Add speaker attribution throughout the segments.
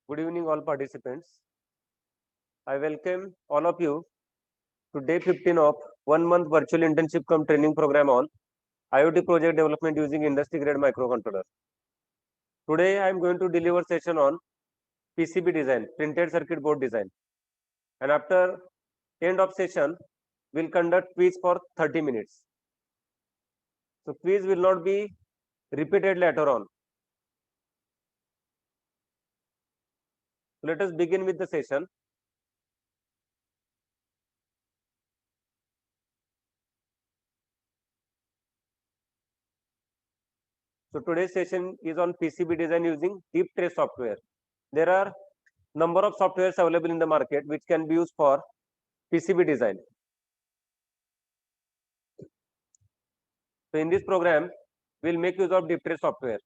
Speaker 1: Good evening, all participants. I welcome all of you to day 15 of 1 month virtual internship cum training program on IoT project development using industry grade microcontroller. Today, I am going to deliver session on PCB design, printed circuit board design. And after end of session, we'll conduct quiz for 30 minutes. So quiz will not be repeated later on. So let us begin with the session. So today's session is on PCB design using Deep Trace software. There are number of softwares available in the market which can be used for PCB design. So in this program, we'll make use of Deep Trace software.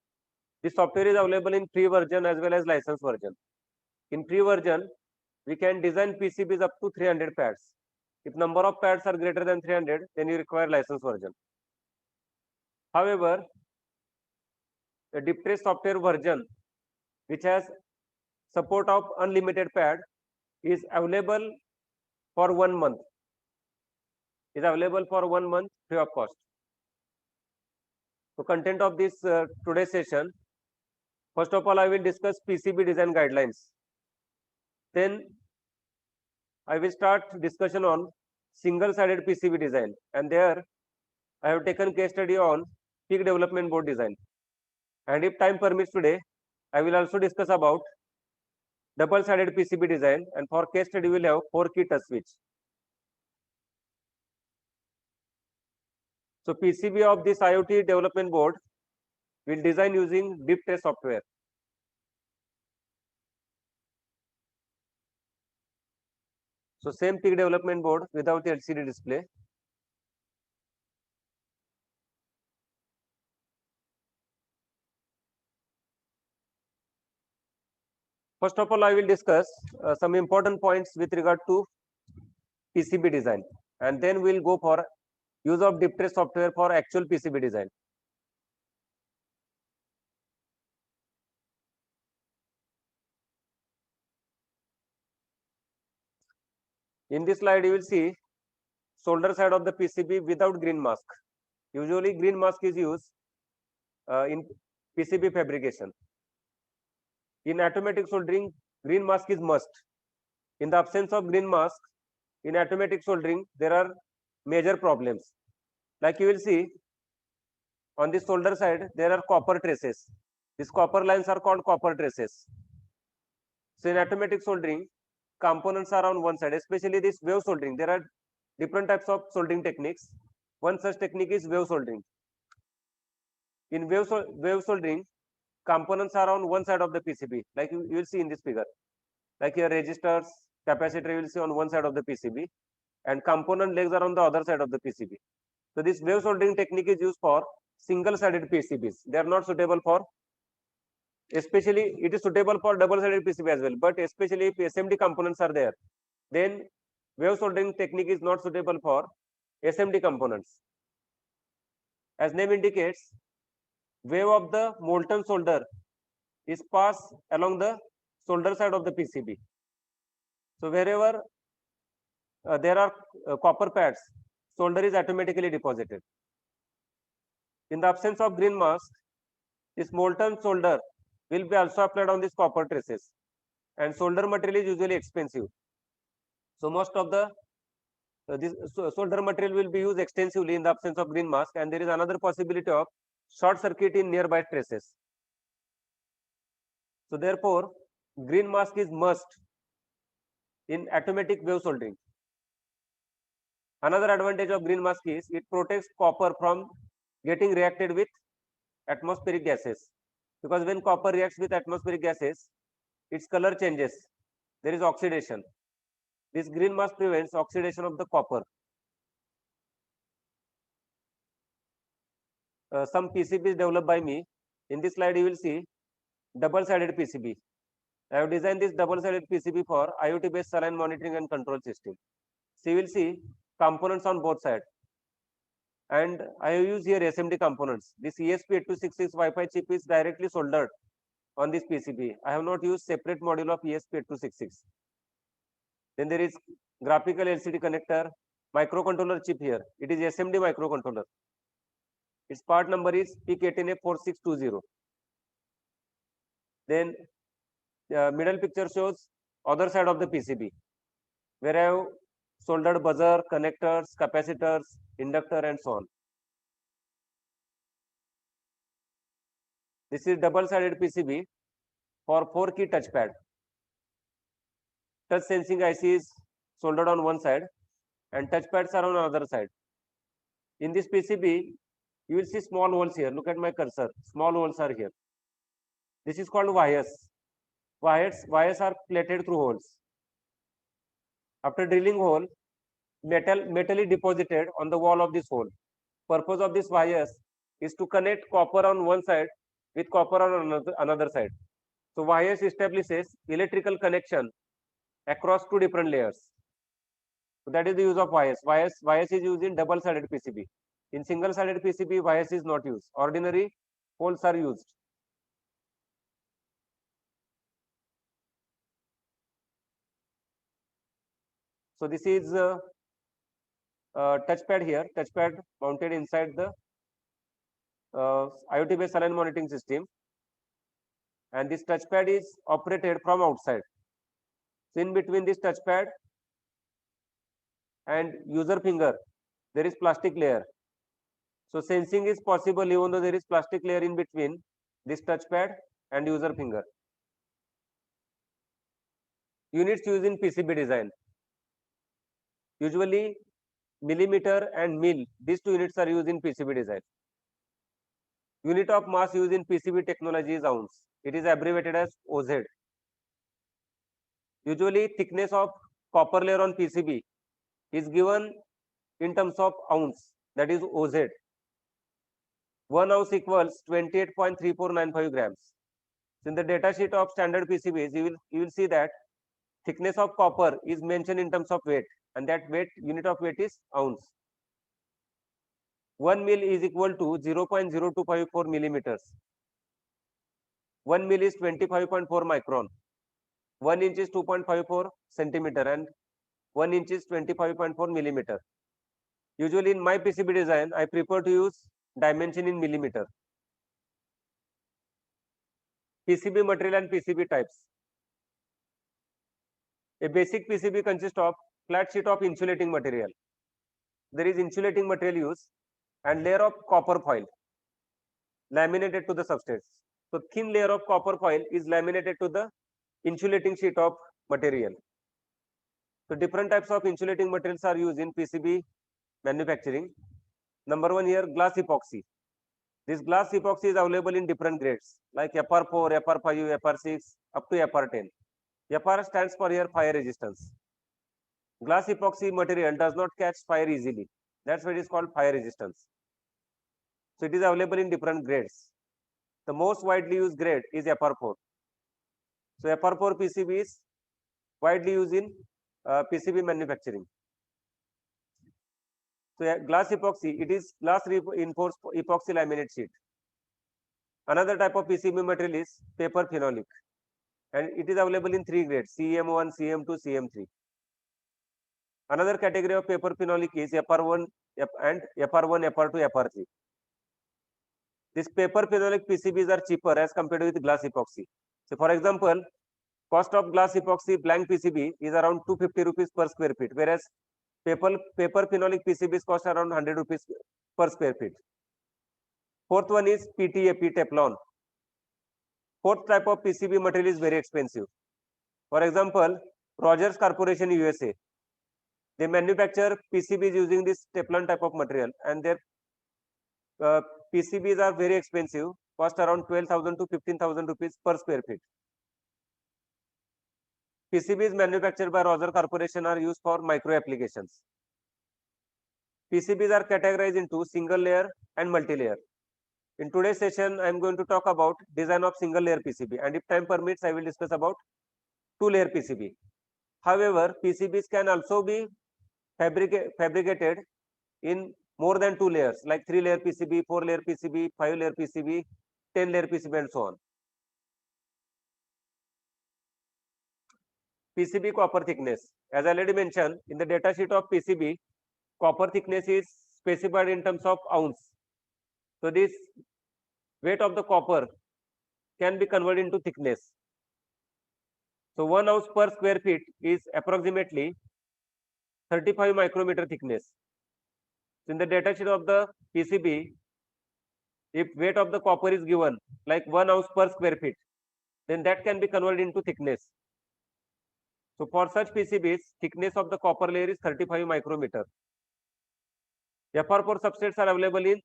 Speaker 1: This software is available in free version as well as license version. In free version, we can design PCBs up to 300 pads. If number of pads are greater than 300, then you require license version. However, the Deep Trace software version, which has support of unlimited pad, is available for 1 month. Is available for 1 month free of cost. So content of this today's session. First of all, I will discuss PCB design guidelines. Then I will start discussion on single-sided PCB design, and there I have taken case study on PIC development board design. And if time permits today, I will also discuss about double-sided PCB design, and for case study we will have 4 key touch switch. So PCB of this IoT development board will design using Deep Trace software. So same PIC development board without LCD display. First of all, I will discuss some important points with regard to PCB design, and then we'll go for use of Deep Trace software for actual PCB design. In this slide, you will see solder side of the PCB without green mask. Usually, green mask is used in PCB fabrication. In automatic soldering, green mask is must. In the absence of green mask, in automatic soldering, there are major problems. Like you will see, on the solder side, there are copper traces. These copper lines are called copper traces. So in automatic soldering, components are on one side, especially this wave soldering. There are different types of soldering techniques. One such technique is wave soldering. In wave soldering, components are on one side of the PCB, like you will see in this figure. Like here, resistors, capacitor, you will see on one side of the PCB, and component legs are on the other side of the PCB. So this wave soldering technique is used for single-sided PCBs. They are not suitable for, especially it is suitable for double-sided PCB as well. But especially if SMD components are there, then wave soldering technique is not suitable for SMD components. As name indicates, wave of the molten solder is passed along the solder side of the PCB. So wherever there are copper pads, solder is automatically deposited. In the absence of green mask, this molten solder will be also applied on these copper traces, and solder material is usually expensive. So most of the this solder material will be used extensively in the absence of green mask, and there is another possibility of short circuit in nearby traces. So therefore, green mask is must in automatic wave soldering. Another advantage of green mask is it protects copper from getting reacted with atmospheric gases, because when copper reacts with atmospheric gases, its color changes. There is oxidation. This green mask prevents oxidation of the copper. Some PCBs developed by me. In this slide, you will see double-sided PCB. I have designed this double-sided PCB for IoT-based saline monitoring and control system. So you will see components on both sides. And I have used here SMD components. This ESP8266 Wi-Fi chip is directly soldered on this PCB. I have not used separate module of ESP8266. Then there is graphical LCD connector, microcontroller chip here. It is SMD microcontroller. Its part number is PIC18A4620. Then middle picture shows other side of the PCB, where I have soldered buzzer, connectors, capacitors, inductor, and so on. This is double-sided PCB for 4-key touchpad. Touch sensing IC is soldered on one side and touchpads are on another side. In this PCB, you will see small holes here. Look at my cursor. Small holes are here. This is called vias. Vias are plated through holes. After drilling hole, metal is deposited on the wall of this hole. Purpose of this vias is to connect copper on one side with copper on another side. So vias establishes electrical connection across two different layers. So that is the use of vias. Vias is used in double-sided PCB. In single-sided PCB, vias is not used. Ordinary holes are used. So this is touchpad here. Touchpad mounted inside the IoT-based align monitoring system, and this touchpad is operated from outside. So in between this touchpad and user finger, there is plastic layer. So sensing is possible even though there is plastic layer in between this touchpad and user finger. Units used in PCB design. Usually millimeter and mil, these two units are used in PCB design. Unit of mass used in PCB technology is ounce. It is abbreviated as OZ. Usually thickness of copper layer on PCB is given in terms of ounce, that is OZ. 1 ounce equals 28.3495 grams. So in the data sheet of standard PCBs, you will see that thickness of copper is mentioned in terms of weight, and that unit of weight is ounce. 1 mil is equal to 0.0254 millimeters. 1 mil is 25.4 micron. 1 inch is 2.54 centimeter, and 1 inch is 25.4 millimeter. Usually in my PCB design, I prefer to use dimension in millimeter. PCB material and PCB types. A basic PCB consists of flat sheet of insulating material. There is insulating material used and layer of copper foil laminated to the substrate. So thin layer of copper foil is laminated to the insulating sheet of material. So different types of insulating materials are used in PCB manufacturing. Number one here, glass epoxy. This glass epoxy is available in different grades like FR4, FR5, FR6 up to FR10. FR stands for here fire resistance. Glass epoxy material does not catch fire easily. That's why it is called fire resistance. So it is available in different grades. The most widely used grade is FR4. So FR4 PCB is widely used in PCB manufacturing. So glass epoxy, it is glass reinforced epoxy laminate sheet. Another type of PCB material is paper phenolic, and it is available in 3 grades: CM1, CM2, CM3. Another category of paper phenolic is FR1 and FR1, FR2, FR3. These paper phenolic PCBs are cheaper as compared with glass epoxy. So for example, cost of glass epoxy blank PCB is around 250 rupees per square feet, whereas paper phenolic PCBs cost around 100 rupees per square feet. Fourth one is PTAP, Teflon. Fourth type of PCB material is very expensive. For example, Rogers Corporation USA. They manufacture PCBs using this Teflon type of material, and their PCBs are very expensive, cost around 12,000 to 15,000 rupees per square feet. PCBs manufactured by Rogers Corporation are used for micro applications. PCBs are categorized into single layer and multi-layer. In today's session, I am going to talk about design of single layer PCB, and if time permits, I will discuss about 2-layer PCB. However, PCBs can also be fabricated in more than 2 layers, like 3-layer PCB, 4-layer PCB, 5-layer PCB, 10-layer PCB, and so on. PCB copper thickness. As I already mentioned, in the data sheet of PCB, copper thickness is specified in terms of ounce. So this weight of the copper can be converted into thickness. So 1 ounce per square feet is approximately 35 micrometer thickness. So in the data sheet of the PCB, if weight of the copper is given like 1 ounce per square feet, then that can be converted into thickness. So for such PCBs, thickness of the copper layer is 35 micrometer. FR4 substrates are available in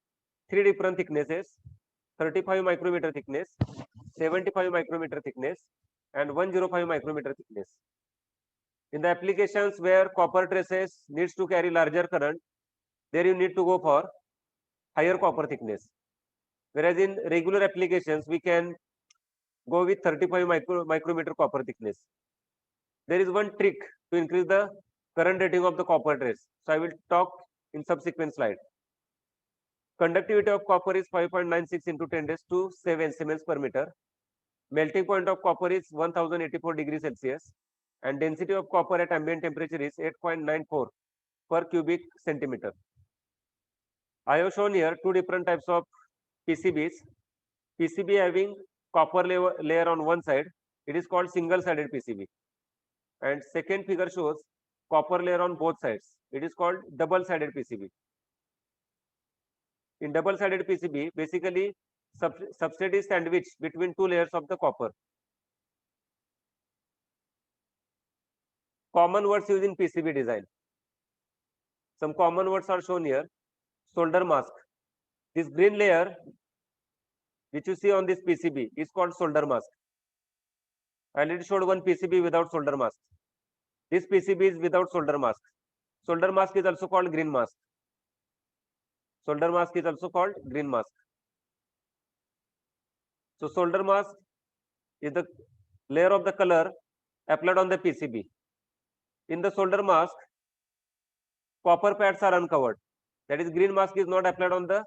Speaker 1: 3 different thicknesses: 35 micrometer thickness, 75 micrometer thickness, and 105 micrometer thickness. In the applications where copper traces needs to carry larger current, there you need to go for higher copper thickness. Whereas in regular applications, we can go with 35 micrometer copper thickness. There is one trick to increase the current rating of the copper trace. So I will talk in subsequent slide. Conductivity of copper is 5.96 into 10 raised to 7 Siemens per meter. Melting point of copper is 1084 degrees Celsius, and density of copper at ambient temperature is 8.94 per cubic centimeter. I have shown here two different types of PCBs. PCB having copper layer on one side, it is called single-sided PCB. And second figure shows copper layer on both sides. It is called double-sided PCB. In double-sided PCB, basically substrate is sandwiched between two layers of the copper. Common words used in PCB design. Some common words are shown here. Solder mask. This green layer which you see on this PCB is called solder mask. I already showed one PCB without solder mask. This PCB is without solder mask. Solder mask is also called green mask. Solder mask is also called green mask. So solder mask is the layer of the color applied on the PCB. In the solder mask, copper pads are uncovered. That is, green mask is not applied on the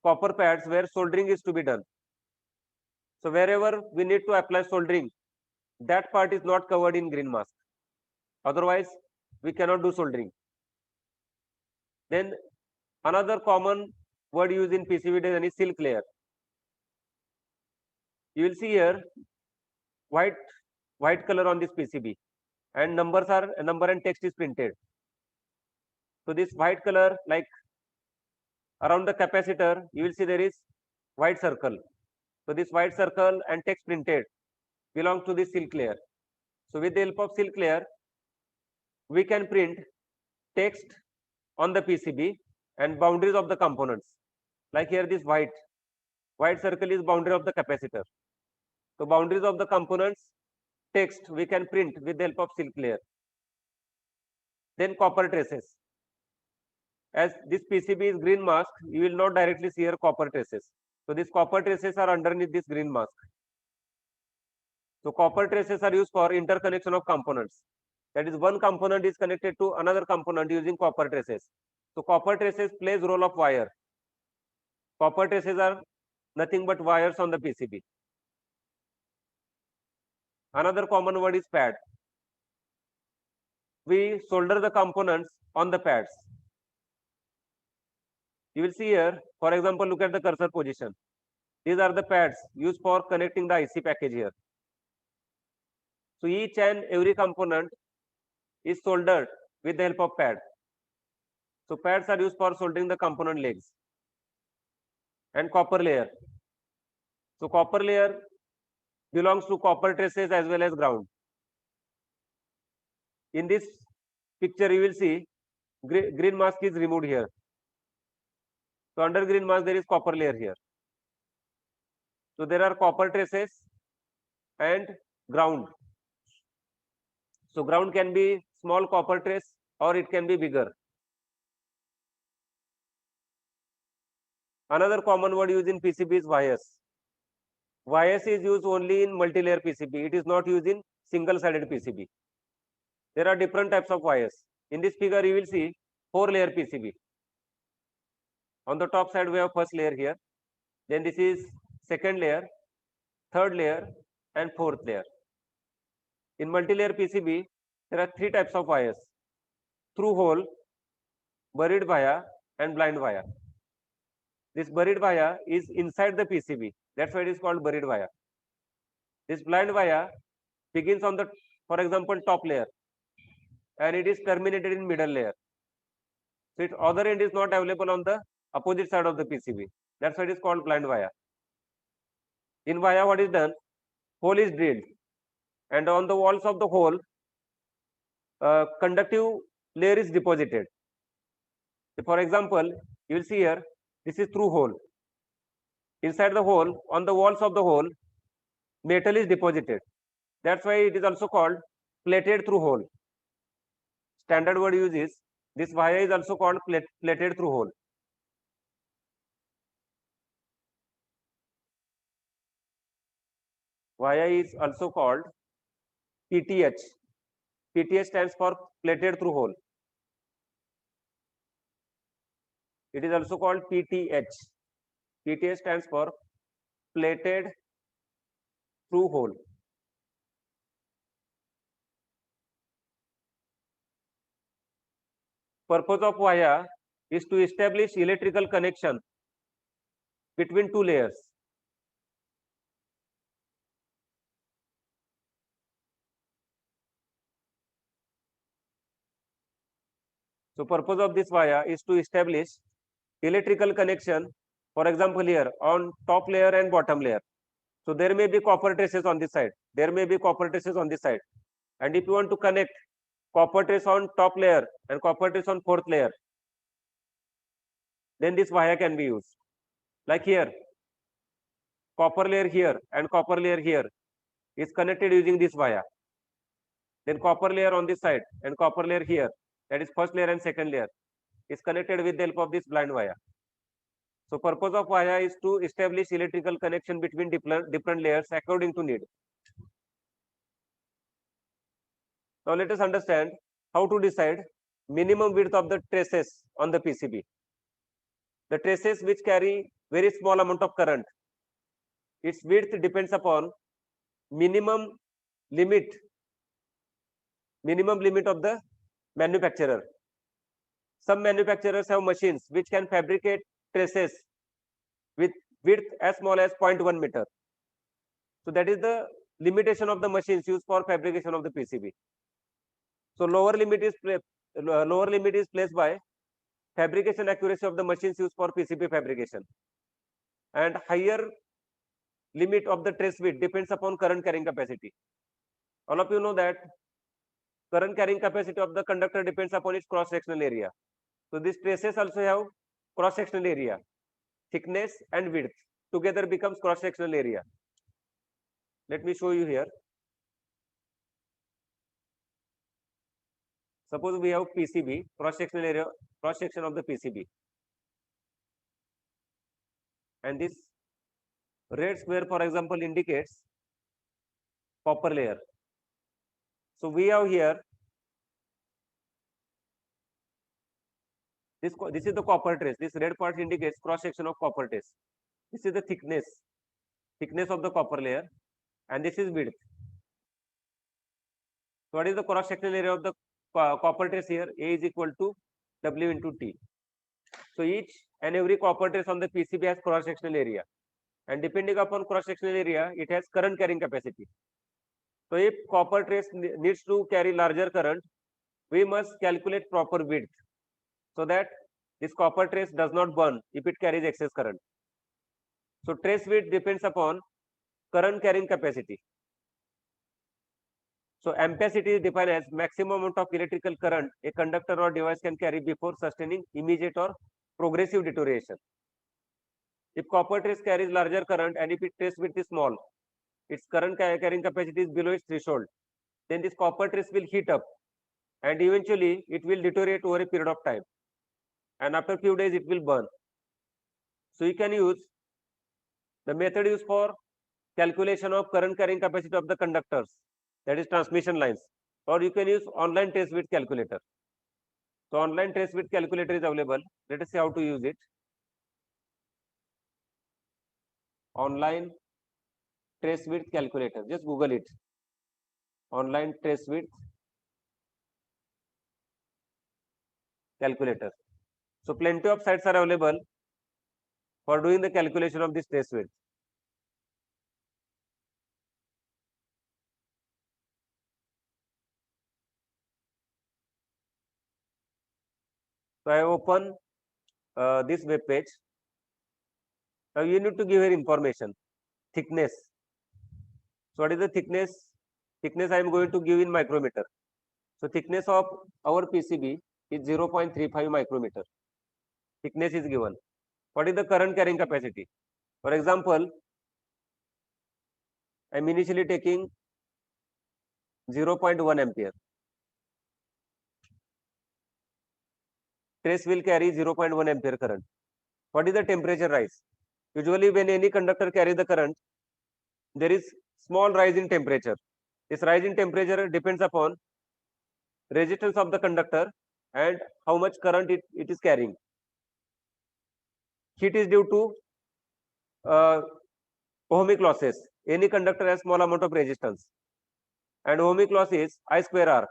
Speaker 1: copper pads where soldering is to be done. So wherever we need to apply soldering, that part is not covered in green mask. Otherwise, we cannot do soldering. Then another common word used in PCB design is silk layer. You will see here white color on this PCB, and number and text is printed. So this white color, like around the capacitor, you will see there is white circle. So this white circle and text printed belong to the silk layer. So with the help of silk layer, we can print text on the PCB and boundaries of the components. Like here, this white circle is boundary of the capacitor. So boundaries of the components, text we can print with the help of silk layer. Then copper traces. As this PCB is green mask, you will not directly see here copper traces. So these copper traces are underneath this green mask. So copper traces are used for interconnection of components. That is, one component is connected to another component using copper traces. So copper traces plays role of wire. Copper traces are nothing but wires on the PCB. Another common word is pad. We solder the components on the pads. You will see here, for example, look at the cursor position. These are the pads used for connecting the IC package here. So each and every component is soldered with the help of pad. So pads are used for soldering the component legs. And copper layer. So copper layer belongs to copper traces as well as ground. In this picture, you will see green mask is removed here. So under green mask, there is copper layer here. So there are copper traces and ground. So ground can be small copper trace or it can be bigger. Another common word used in PCB is vias. Vias is used only in multi-layer PCB. It is not used in single-sided PCB. There are different types of vias. In this figure, you will see 4-layer PCB. On the top side, we have first layer here. Then this is second layer, third layer, and fourth layer. In multi-layer PCB, there are three types of wires: through hole, buried via, and blind via. This buried via is inside the PCB. That's why it is called buried via. This blind via begins on the, for example, top layer, and it is terminated in middle layer. So its other end is not available on the opposite side of the PCB. That's why it is called blind via. In via, what is done? Hole is drilled, and on the walls of the hole, conductive layer is deposited. So for example, you will see here, this is through hole. Inside the hole, on the walls of the hole, metal is deposited. That's why it is also called plated through hole. Standard word use is, this via is also called plated through hole. Via is also called PTH. PTH stands for plated through hole. It is also called PTH. PTH stands for plated through hole. Purpose of via is to establish electrical connection between two layers. So purpose of this via is to establish electrical connection. For example, here on top layer and bottom layer. So there may be copper traces on this side. There may be copper traces on this side. And if you want to connect copper trace on top layer and copper trace on fourth layer, then this via can be used. Like here, copper layer here and copper layer here is connected using this via. Then copper layer on this side and copper layer here, that is first layer and second layer, is connected with the help of this blind via. So purpose of via is to establish electrical connection between different layers according to need. Now let us understand how to decide minimum width of the traces on the PCB. The traces which carry very small amount of current, its width depends upon minimum limit of the manufacturer. Some manufacturers have machines which can fabricate traces with width as small as 0.1 meter. So that is the limitation of the machines used for fabrication of the PCB. So lower limit is placed by fabrication accuracy of the machines used for PCB fabrication, and higher limit of the trace width depends upon current carrying capacity. All of you know that current carrying capacity of the conductor depends upon its cross sectional area. So these traces also have cross sectional area. Thickness and width together becomes cross sectional area. Let me show you here. Suppose we have PCB, cross sectional area, cross section of the PCB, and this red square, for example, indicates copper layer. So we have here this is the copper trace. This red part indicates cross section of copper trace. This is the thickness of the copper layer, and this is width. So what is the cross sectional area of the copper trace here? A is equal to W into T. So each and every copper trace on the PCB has cross sectional area, and depending upon cross sectional area, it has current carrying capacity. So if copper trace needs to carry larger current, we must calculate proper width so that this copper trace does not burn if it carries excess current. So trace width depends upon current carrying capacity. So ampacity is defined as maximum amount of electrical current a conductor or device can carry before sustaining immediate or progressive deterioration. If copper trace carries larger current and if its trace width is small, its current carrying capacity is below its threshold, then this copper trace will heat up and eventually it will deteriorate over a period of time, and after few days it will burn. So you can use the method used for calculation of current carrying capacity of the conductors, that is transmission lines, or you can use online trace width calculator. So online trace width calculator is available. Let us see how to use it. Online trace width calculator, just Google it. online trace width calculator. So plenty of sites are available for doing the calculation of this trace width. So I open this web page. Now you need to give here information, thickness. So what is the thickness? Thickness I am going to give in micrometer. So thickness of our PCB is 0.35 micrometer. Thickness is given. What is the current carrying capacity? For example, I am initially taking 0.1 ampere. Trace will carry 0.1 ampere current. What is the temperature rise? Usually when any conductor carries the current, there is small rise in temperature. This rise in temperature depends upon resistance of the conductor and how much current it is carrying. Heat is due to ohmic losses. Any conductor has small amount of resistance, and ohmic loss is I square R.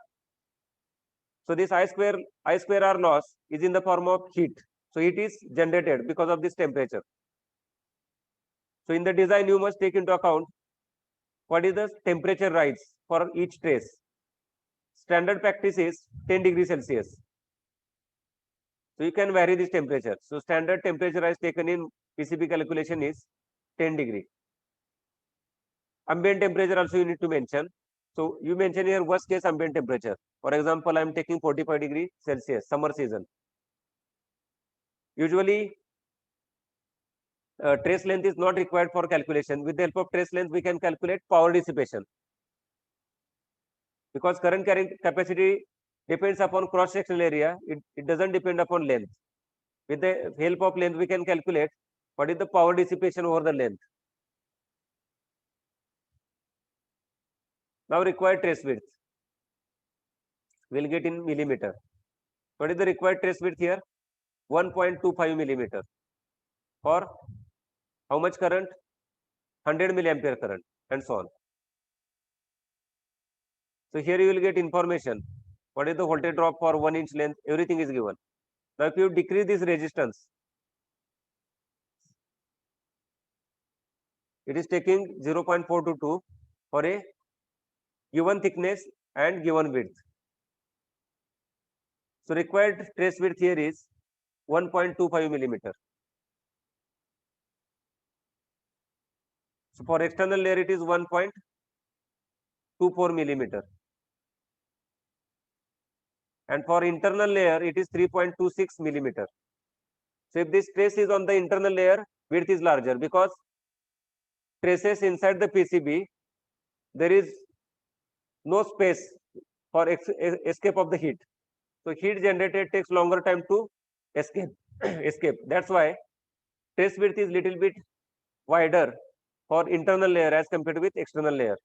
Speaker 1: So this I square R loss is in the form of heat. So it is generated because of this temperature. So in the design, you must take into account what is the temperature rise for each trace. Standard practice is 10 degrees Celsius. So you can vary this temperature. So standard temperature rise taken in PCB calculation is 10 degree. Ambient temperature also you need to mention. So you mention here worst case ambient temperature. For example, I am taking 45 degree Celsius, summer season. Usually, trace length is not required for calculation. With the help of trace length, we can calculate power dissipation. Because current carrying capacity depends upon cross-sectional area, it doesn't depend upon length. With the help of length, we can calculate what is the power dissipation over the length. Now required trace width. We'll get in millimeter. What is the required trace width here? 1.25 millimeter. For how much current? 100 milliampere current, and so on. So here you will get information. What is the voltage drop for 1 inch length? Everything is given. Now if you decrease this resistance, it is taking 0.422 for a given thickness and given width. So required trace width here is 1.25 millimeter. So for external layer it is 1.24 millimeter. And for internal layer it is 3.26 millimeter. So if this trace is on the internal layer, width is larger because traces inside the PCB, there is no space for escape of the heat. So heat generated takes longer time to escape. escape. That's why trace width is little bit wider for internal layer as compared with external layer.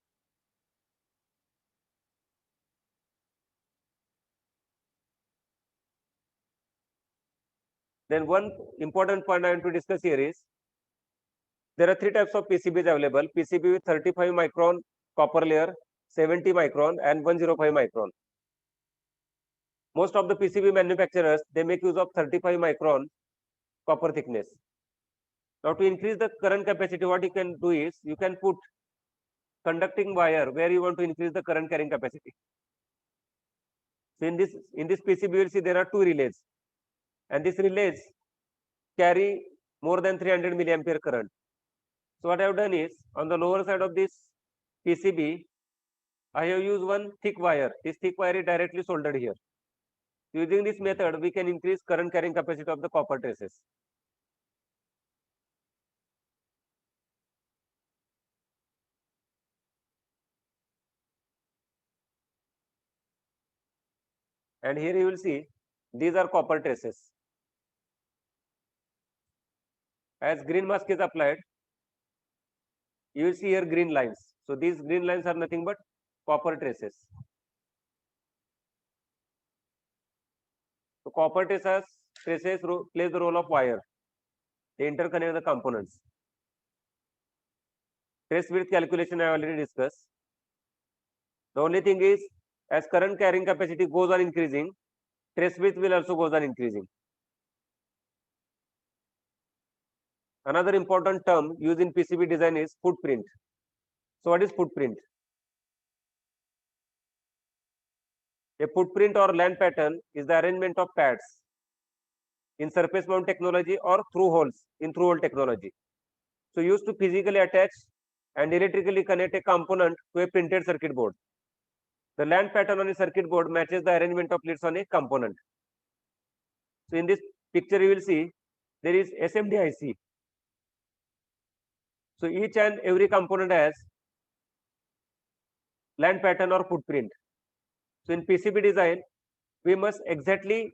Speaker 1: Then one important point I want to discuss here is there are three types of PCBs available. PCB with 35 micron copper layer, 70 micron and 105 micron. Most of the PCB manufacturers, they make use of 35 micron copper thickness. Now to increase the current capacity, what you can do is you can put conducting wire where you want to increase the current carrying capacity. So in this PCB, you will see there are two relays, and these relays carry more than 300 milliampere current. So what I have done is on the lower side of this PCB, I have used one thick wire. This thick wire is directly soldered here. Using this method, we can increase current carrying capacity of the copper traces. And here you will see these are copper traces. As green mask is applied, you will see here green lines. So these green lines are nothing but copper traces. So copper traces plays the role of wire. They interconnect the components. Trace width calculation I already discussed. The only thing is, as current carrying capacity goes on increasing, trace width will also goes on increasing. Another important term used in PCB design is footprint. So what is footprint? A footprint or LAN pattern is the arrangement of pads in surface mount technology or through holes in through hole technology. So used to physically attach and electrically connect a component to a printed circuit board. The LAN pattern on a circuit board matches the arrangement of leads on a component. So in this picture you will see there is SMD IC. So each and every component has LAN pattern or footprint. So in PCB design, we must exactly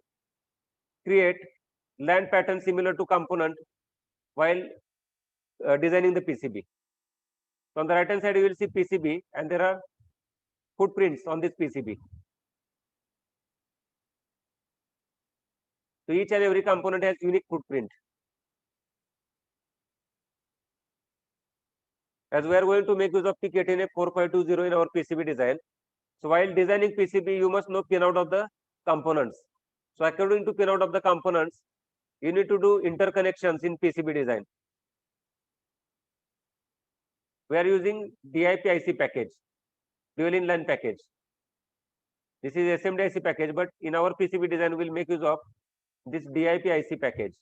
Speaker 1: create LAN pattern similar to component while designing the PCB. So on the right hand side, you will see PCB and there are footprints on this PCB. So each and every component has unique footprint. As we are going to make use of PIC18A4520 in our PCB design. So while designing PCB, you must know pinout of the components. So according to pinout of the components, you need to do interconnections in PCB design. We are using DIP-IC package, dual inline package. This is SMD-IC package, but in our PCB design, we will make use of this DIP-IC package.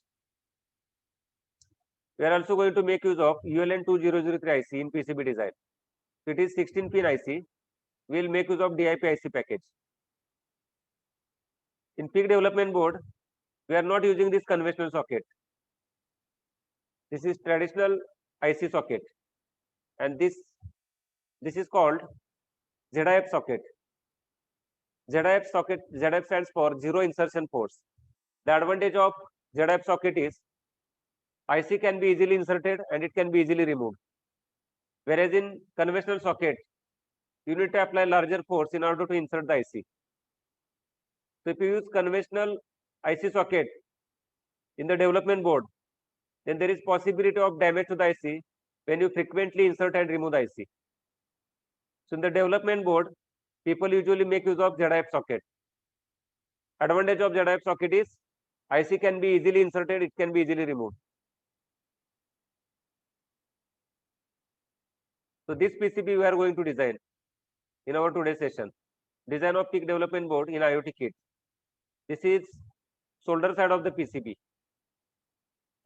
Speaker 1: We are also going to make use of ULN2003 IC in PCB design. So it is 16-pin IC. We will make use of DIP-IC package. In PIC development board, we are not using this conventional socket. This is traditional IC socket, and this is called ZIF socket. ZIF socket, ZIF stands for zero insertion force. The advantage of ZIF socket is IC can be easily inserted and it can be easily removed. Whereas in conventional socket, you need to apply larger force in order to insert the IC. So if you use conventional IC socket in the development board, then there is possibility of damage to the IC when you frequently insert and remove the IC. So in the development board, people usually make use of ZIF socket. Advantage of ZIF socket is IC can be easily inserted, it can be easily removed. So this PCB we are going to design in our today's session. Design of PIC development board in IoT kit. This is solder side of the PCB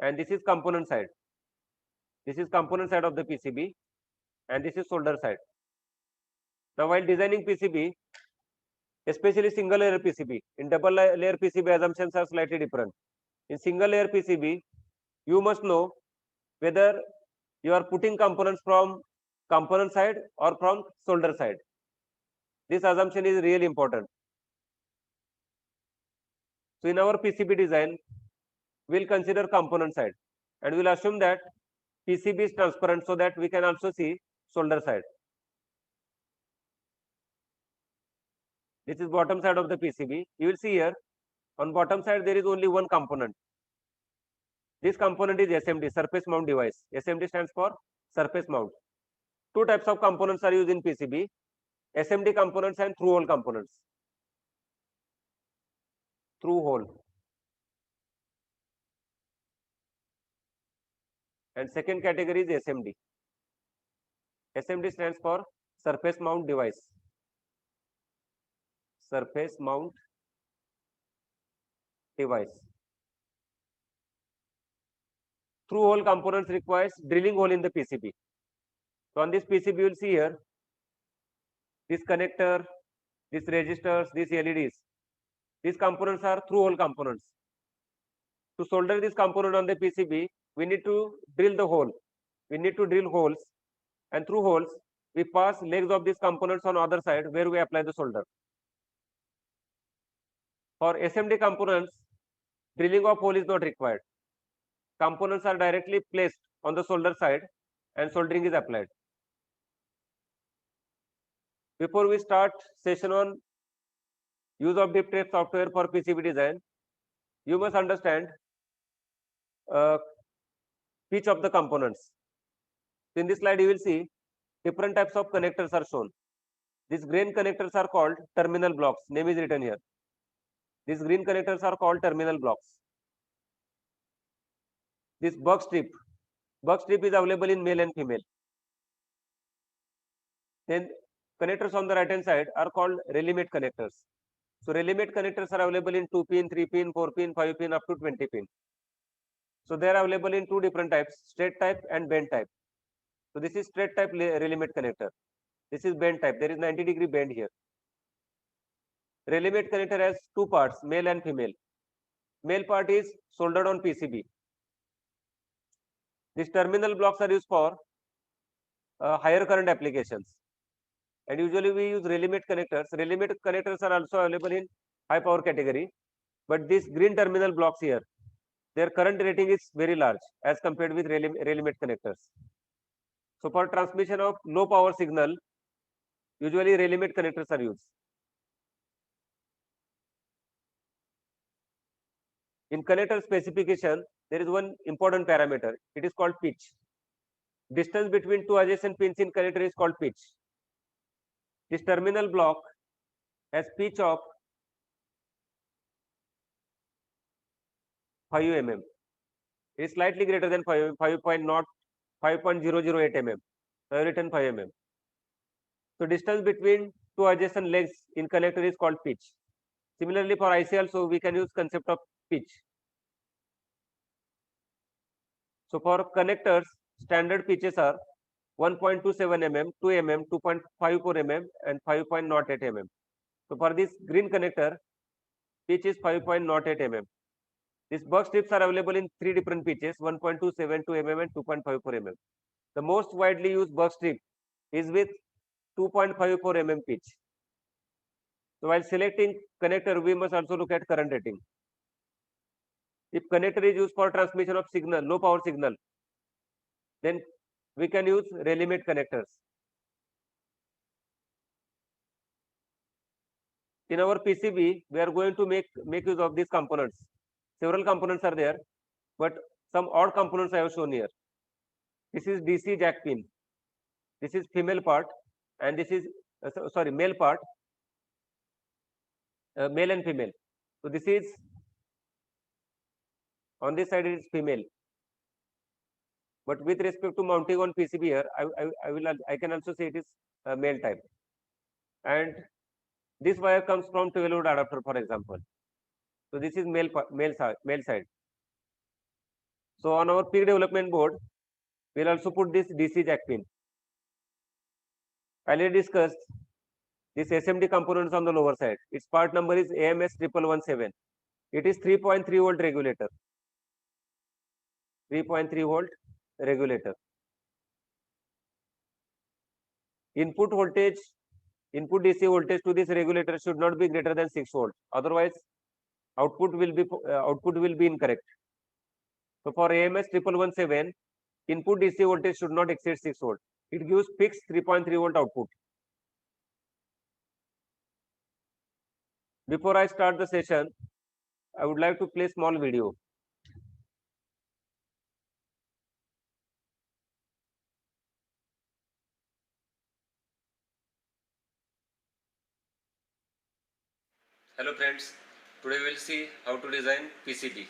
Speaker 1: and this is component side. This is component side of the PCB and this is solder side. Now while designing PCB, especially single layer PCB, in double layer PCB assumptions are slightly different. In single layer PCB, you must know whether you are putting components from component side or from solder side. This assumption is really important. So in our PCB design, we'll consider component side and we'll assume that PCB is transparent so that we can also see solder side. This is bottom side of the PCB. You will see here on bottom side there is only one component. This component is SMD, surface mount device. SMD stands for surface mount. Two types of components are used in PCB, SMD components and through hole components. Through hole. And second category is SMD. SMD stands for surface mount device. Surface mount device. Through hole components requires drilling hole in the PCB. So on this PCB you will see here this connector, these resistors, these LEDs. These components are through hole components. To solder this component on the PCB, we need to drill the hole. We need to drill holes, and through holes we pass legs of these components on other side where we apply the solder. For SMD components, drilling of hole is not required. Components are directly placed on the solder side and soldering is applied. Before we start session on use of DipTrace software for PCB design, you must understand each of the components. In this slide, you will see different types of connectors are shown. These green connectors are called terminal blocks. Name is written here. These green connectors are called terminal blocks. This buck strip is available in male and female. Then connectors on the right hand side are called relimate connectors. So relimate connectors are available in 2 pin, 3 pin, 4 pin, 5 pin up to 20 pin. So they are available in two different types, straight type and bend type. So this is straight type relimate connector. This is bend type. There is 90-degree bend here. Relimate connector has two parts, male and female. Male part is soldered on PCB. These terminal blocks are used for higher current applications. And usually we use relimate connectors. Relimate connectors are also available in high power category. But these green terminal blocks here, their current rating is very large as compared with relimate connectors. So for transmission of low power signal, usually relimate connectors are used. In connector specification, there is one important parameter. It is called pitch. Distance between two adjacent pins in connector is called pitch. This terminal block has pitch of 5 mm. It is slightly greater than 5.008 mm. I have written 5 mm. So distance between two adjacent legs in connector is called pitch. Similarly for IC also we can use concept of pitch. So for connectors, standard pitches are 1.27 mm, 2 mm, 2.54 mm and 5.08 mm. So for this green connector, pitch is 5.08 mm. These buck strips are available in three different pitches, 1.272 mm and 2.54 mm. The most widely used buck strip is with 2.54 mm pitch. So while selecting connector, we must also look at current rating. If connector is used for transmission of signal, low power signal, then we can use relimate connectors. In our PCB, we are going to make use of these components. Several components are there, but some odd components I have shown here. This is DC jack pin. This is female part, and this is male part, male and female. So this is on this side it is female, but with respect to mounting on PCB here, I can also say it is male type. And this wire comes from 12 volt adapter, for example. So this is male side. So on our peak development board, we'll also put this DC jack pin. I already discussed this SMD components on the lower side. Its part number is AMS 1117. It is 3.3 volt regulator. 3.3 volt regulator. Input DC voltage to this regulator should not be greater than 6 volts. Otherwise, output will be incorrect. So for AMS 1117, input DC voltage should not exceed 6 volts. It gives fixed 3.3 volt output. Before I start the session, I would like to play small video. Hello friends, today we will see how to design PCB.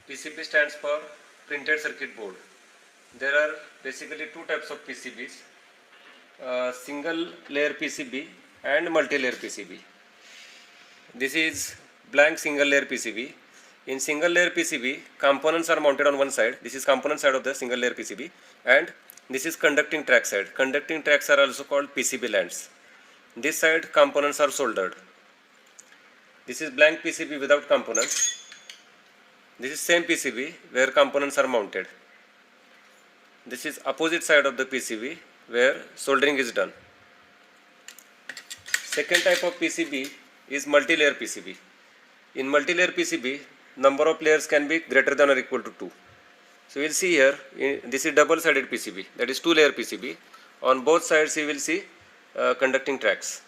Speaker 1: PCB stands for printed circuit board. There are basically two types of PCBs, single layer PCB and multi-layer PCB. This is blank single layer PCB. In single layer PCB, components are mounted on one side. This is component side of the single layer PCB, and this is conducting track side. Conducting tracks are also called PCB lands. This side components are soldered. This is blank PCB without components. This is same PCB where components are mounted. This is opposite side of the PCB where soldering is done. Second type of PCB is multi-layer PCB. In multi-layer PCB, number of layers can be greater than or equal to 2. So we will see here, this is double-sided PCB, that is 2-layer PCB. On both sides you will see conducting tracks.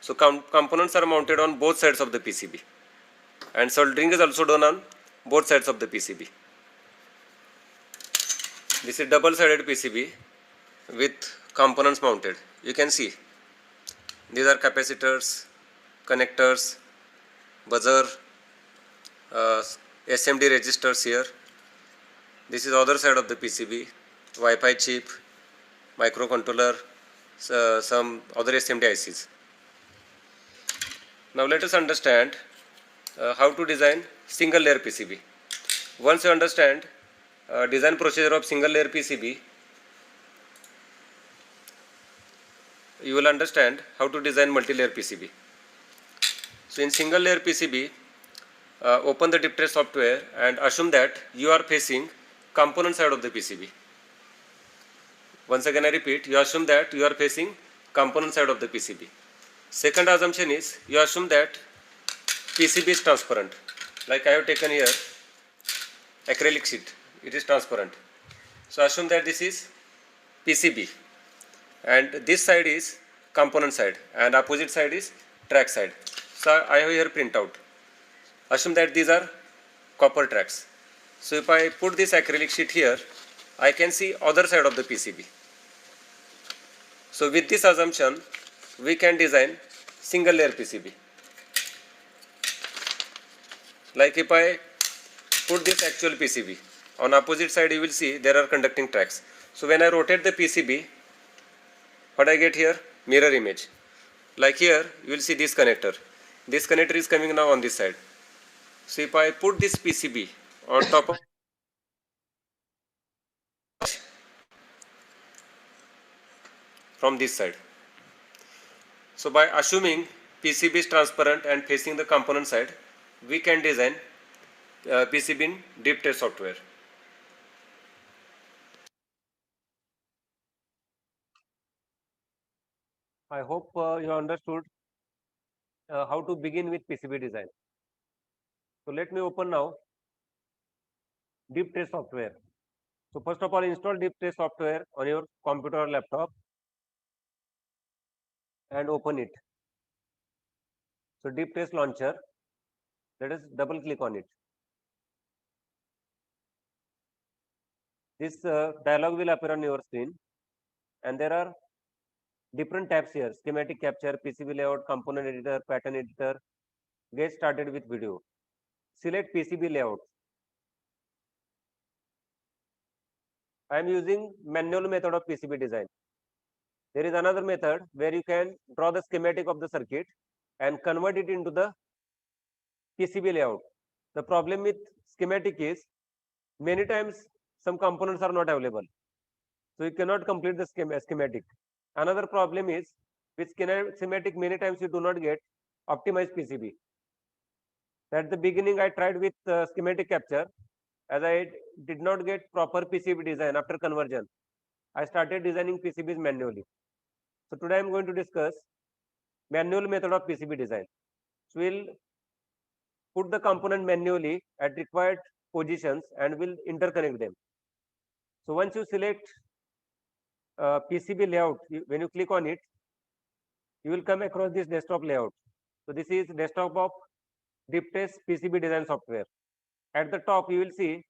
Speaker 1: So components are mounted on both sides of the PCB, and soldering is also done on both sides of the PCB. This is double-sided PCB with components mounted. You can see These are capacitors, connectors, buzzer, SMD registers here. This is other side of the PCB, Wi-Fi chip, microcontroller, some other SMD ICs. Now let us understand how to design single layer PCB. Once you understand design procedure of single layer PCB, you will understand how to design multi-layer PCB. So in single layer PCB, open the DipTrace software and assume that you are facing component side of the PCB. Once again I repeat, you assume that you are facing component side of the PCB. Second assumption is you assume that PCB is transparent. Like I have taken here acrylic sheet, it is transparent. So assume that this is PCB and this side is component side and opposite side is track side. So I have here printout. Assume that these are copper tracks. So if I put this acrylic sheet here, I can see other side of the PCB. So with this assumption, we can design single layer PCB. Like if I put this actual PCB, on opposite side you will see there are conducting tracks. So when I rotate the PCB, what I get here? Mirror image. Like here, you will see this connector. This connector is coming now on this side. So if I put this PCB on top of from this side. So by assuming PCB is transparent and facing the component side, we can design PCB in DipTrace software. I hope you understood how to begin with PCB design. So let me open now DipTrace software. So first of all, install DipTrace software on your computer or laptop and open it. So DipTrace launcher, let us double click on it. This dialog will appear on your screen and there are different tabs here: schematic capture, PCB layout, component editor, pattern editor. Get started with video. Select PCB layout. I am using manual method of PCB design. There is another method where you can draw the schematic of the circuit and convert it into the PCB layout. The problem with schematic is many times some components are not available. So you cannot complete the schematic. Another problem is with schematic many times you do not get optimized PCB. At the beginning I tried with schematic capture. As I did not get proper PCB design after conversion, I started designing PCBs manually. So today I am going to discuss manual method of PCB design. So we'll put the component manually at required positions and we'll interconnect them. So once you select PCB layout, when you click on it, you will come across this desktop layout. So this is desktop of DipTrace PCB design software. At the top, you will see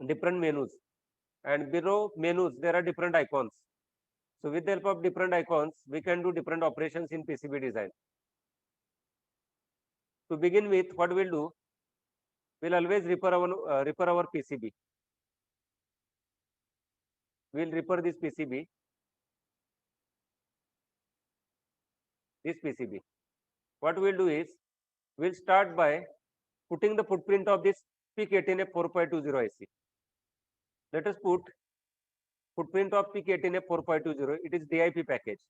Speaker 1: different menus, and below menus there are different icons. So with the help of different icons, we can do different operations in PCB design. To begin with, what we'll do, we'll always repair our PCB. We'll repair this PCB. What we'll do is, we'll start by putting the footprint of this PIC18F4520 IC. Let us put footprint of PIC18F4520. It is DIP package.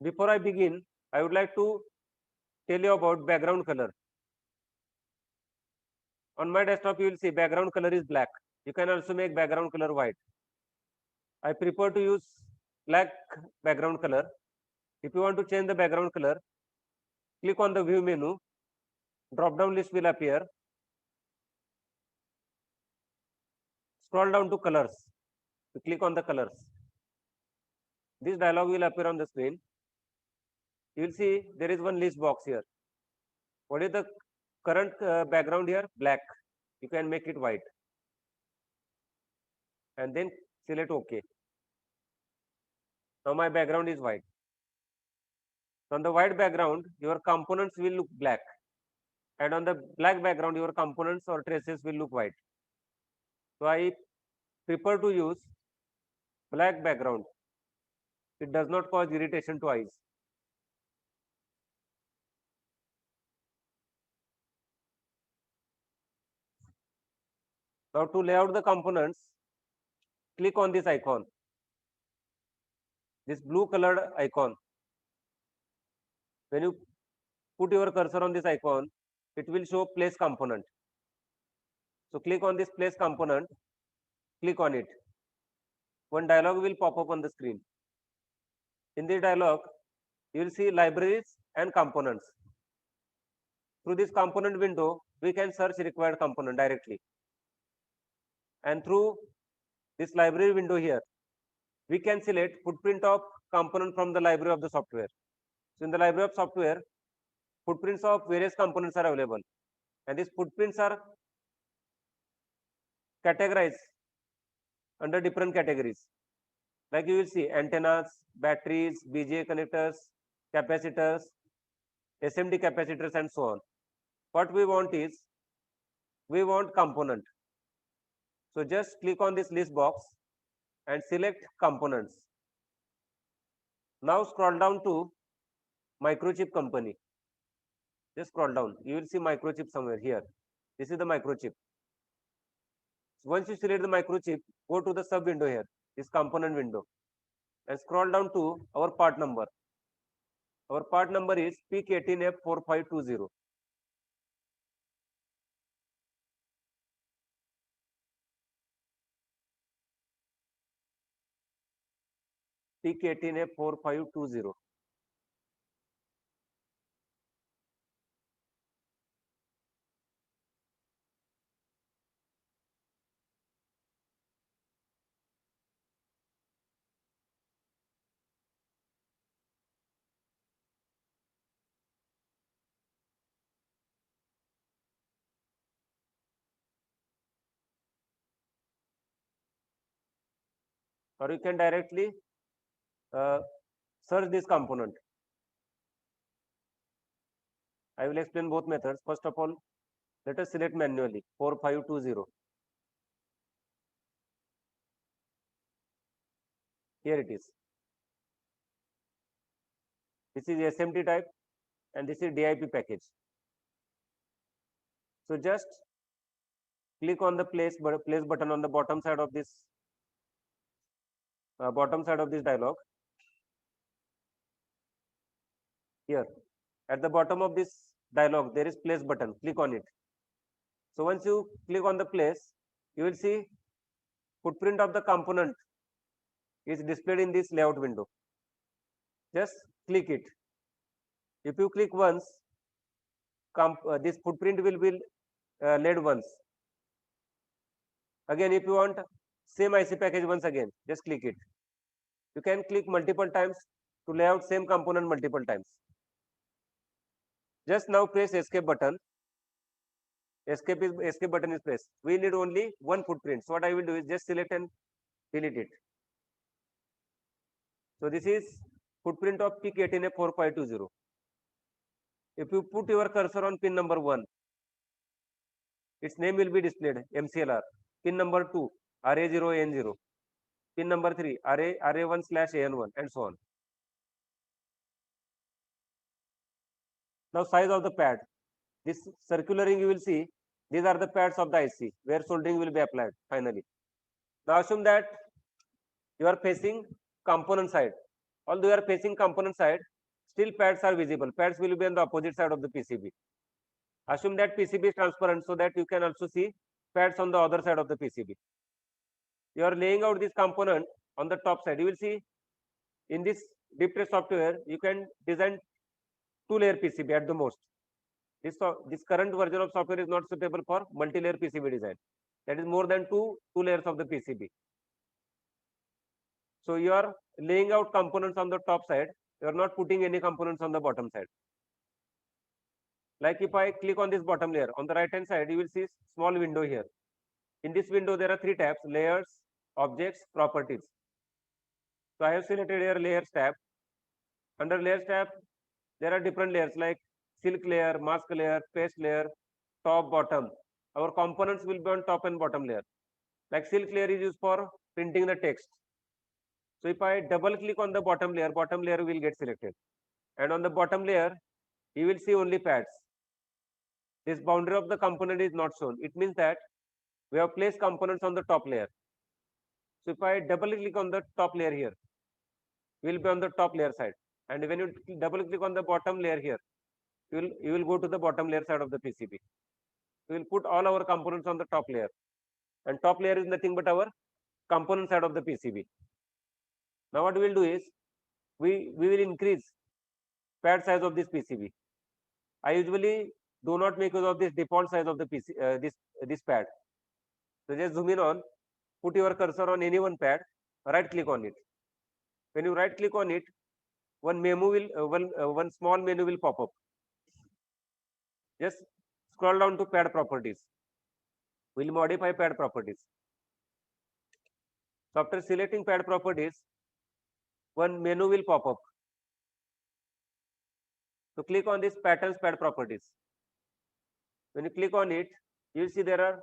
Speaker 1: Before I begin, I would like to tell you about background color. On my desktop, you will see background color is black. You can also make background color white. I prefer to use black background color. If you want to change the background color, click on the view menu. Drop down list will appear. Scroll down to colors. You click on the colors. This dialog will appear on the screen. You will see there is one list box here. What is the current background here? Black. You can make it white. And then select OK. Now my background is white. So on the white background, your components will look black, and on the black background, your components or traces will look white. So I prefer to use black background. It does not cause irritation to eyes. Now to lay out the components, click on this icon, this blue colored icon. When you put your cursor on this icon, it will show place component. So click on this place component, click on it. One dialog will pop up on the screen. In the dialog, you will see libraries and components. Through this component window, we can search required component directly. And through this library window here, we can select footprint of component from the library of the software. So in the library of software, footprints of various components are available, and these footprints are categorized under different categories. Like you will see antennas, batteries, BGA connectors, capacitors, SMD capacitors, and so on. What we want is, we want component. So just click on this list box and select components. Now scroll down to microchip company. Just scroll down. You will see microchip somewhere here. This is the microchip. So once you select the microchip, go to the sub window here, this component window, and scroll down to our part number. Our part number is PIC18F4520. PIC18F4520. Or you can directly uh, search this component. I will explain both methods. First of all, let us select manually 4520. Here it is. This is SMT type, and this is DIP package. So just click on the place button on the bottom side of this dialog. Here at the bottom of this dialog, there is place button. Click on it. So once you click on the place, you will see footprint of the component is displayed in this layout window. Just click it. If you click once, this footprint will be laid once. Again, if you want same IC package once again, just click it. You can click multiple times to lay out same component multiple times. Just now press escape button. Escape button is pressed. We need only one footprint. So what I will do is just select and delete it. So this is footprint of PIC18F4520. If you put your cursor on pin number 1, its name will be displayed, MCLR. Pin number 2, RA0AN0. Pin number 3, RA1/AN1, and so on. Now size of the pad. This circular ring you will see, these are the pads of the IC where soldering will be applied finally. Now assume that you are facing component side. Although you are facing component side, still pads are visible. Pads will be on the opposite side of the PCB. Assume that PCB is transparent so that you can also see pads on the other side of the PCB. You are laying out this component on the top side. You will see in this deep trace software, you can design 2-layer PCB at the most. This current version of software is not suitable for multi-layer PCB design. That is more than two layers of the PCB. So you are laying out components on the top side. You are not putting any components on the bottom side. Like if I click on this bottom layer, on the right hand side, you will see small window here. In this window, there are 3 tabs: layers, objects, properties. So I have selected here layers tab. Under layers tab, there are different layers like silk layer, mask layer, paste layer, top, bottom. Our components will be on top and bottom layer. Like silk layer is used for printing the text. So if I double click on the bottom layer will get selected. And on the bottom layer, you will see only pads. This boundary of the component is not shown. It means that we have placed components on the top layer. So if I double click on the top layer here, we will be on the top layer side. And when you double click on the bottom layer here, you will go to the bottom layer side of the PCB. We will put all our components on the top layer. And top layer is nothing but our component side of the PCB. Now what we will do is, we will increase pad size of this PCB. I usually do not make use of this default size of the PC, this pad. So just zoom in on, put your cursor on any one pad, right click on it. When you right click on it, one menu will one small menu will pop up. Just scroll down to pad properties. We'll modify pad properties. So after selecting pad properties, one menu will pop up. So click on this patterns pad properties. When you click on it, you will see there are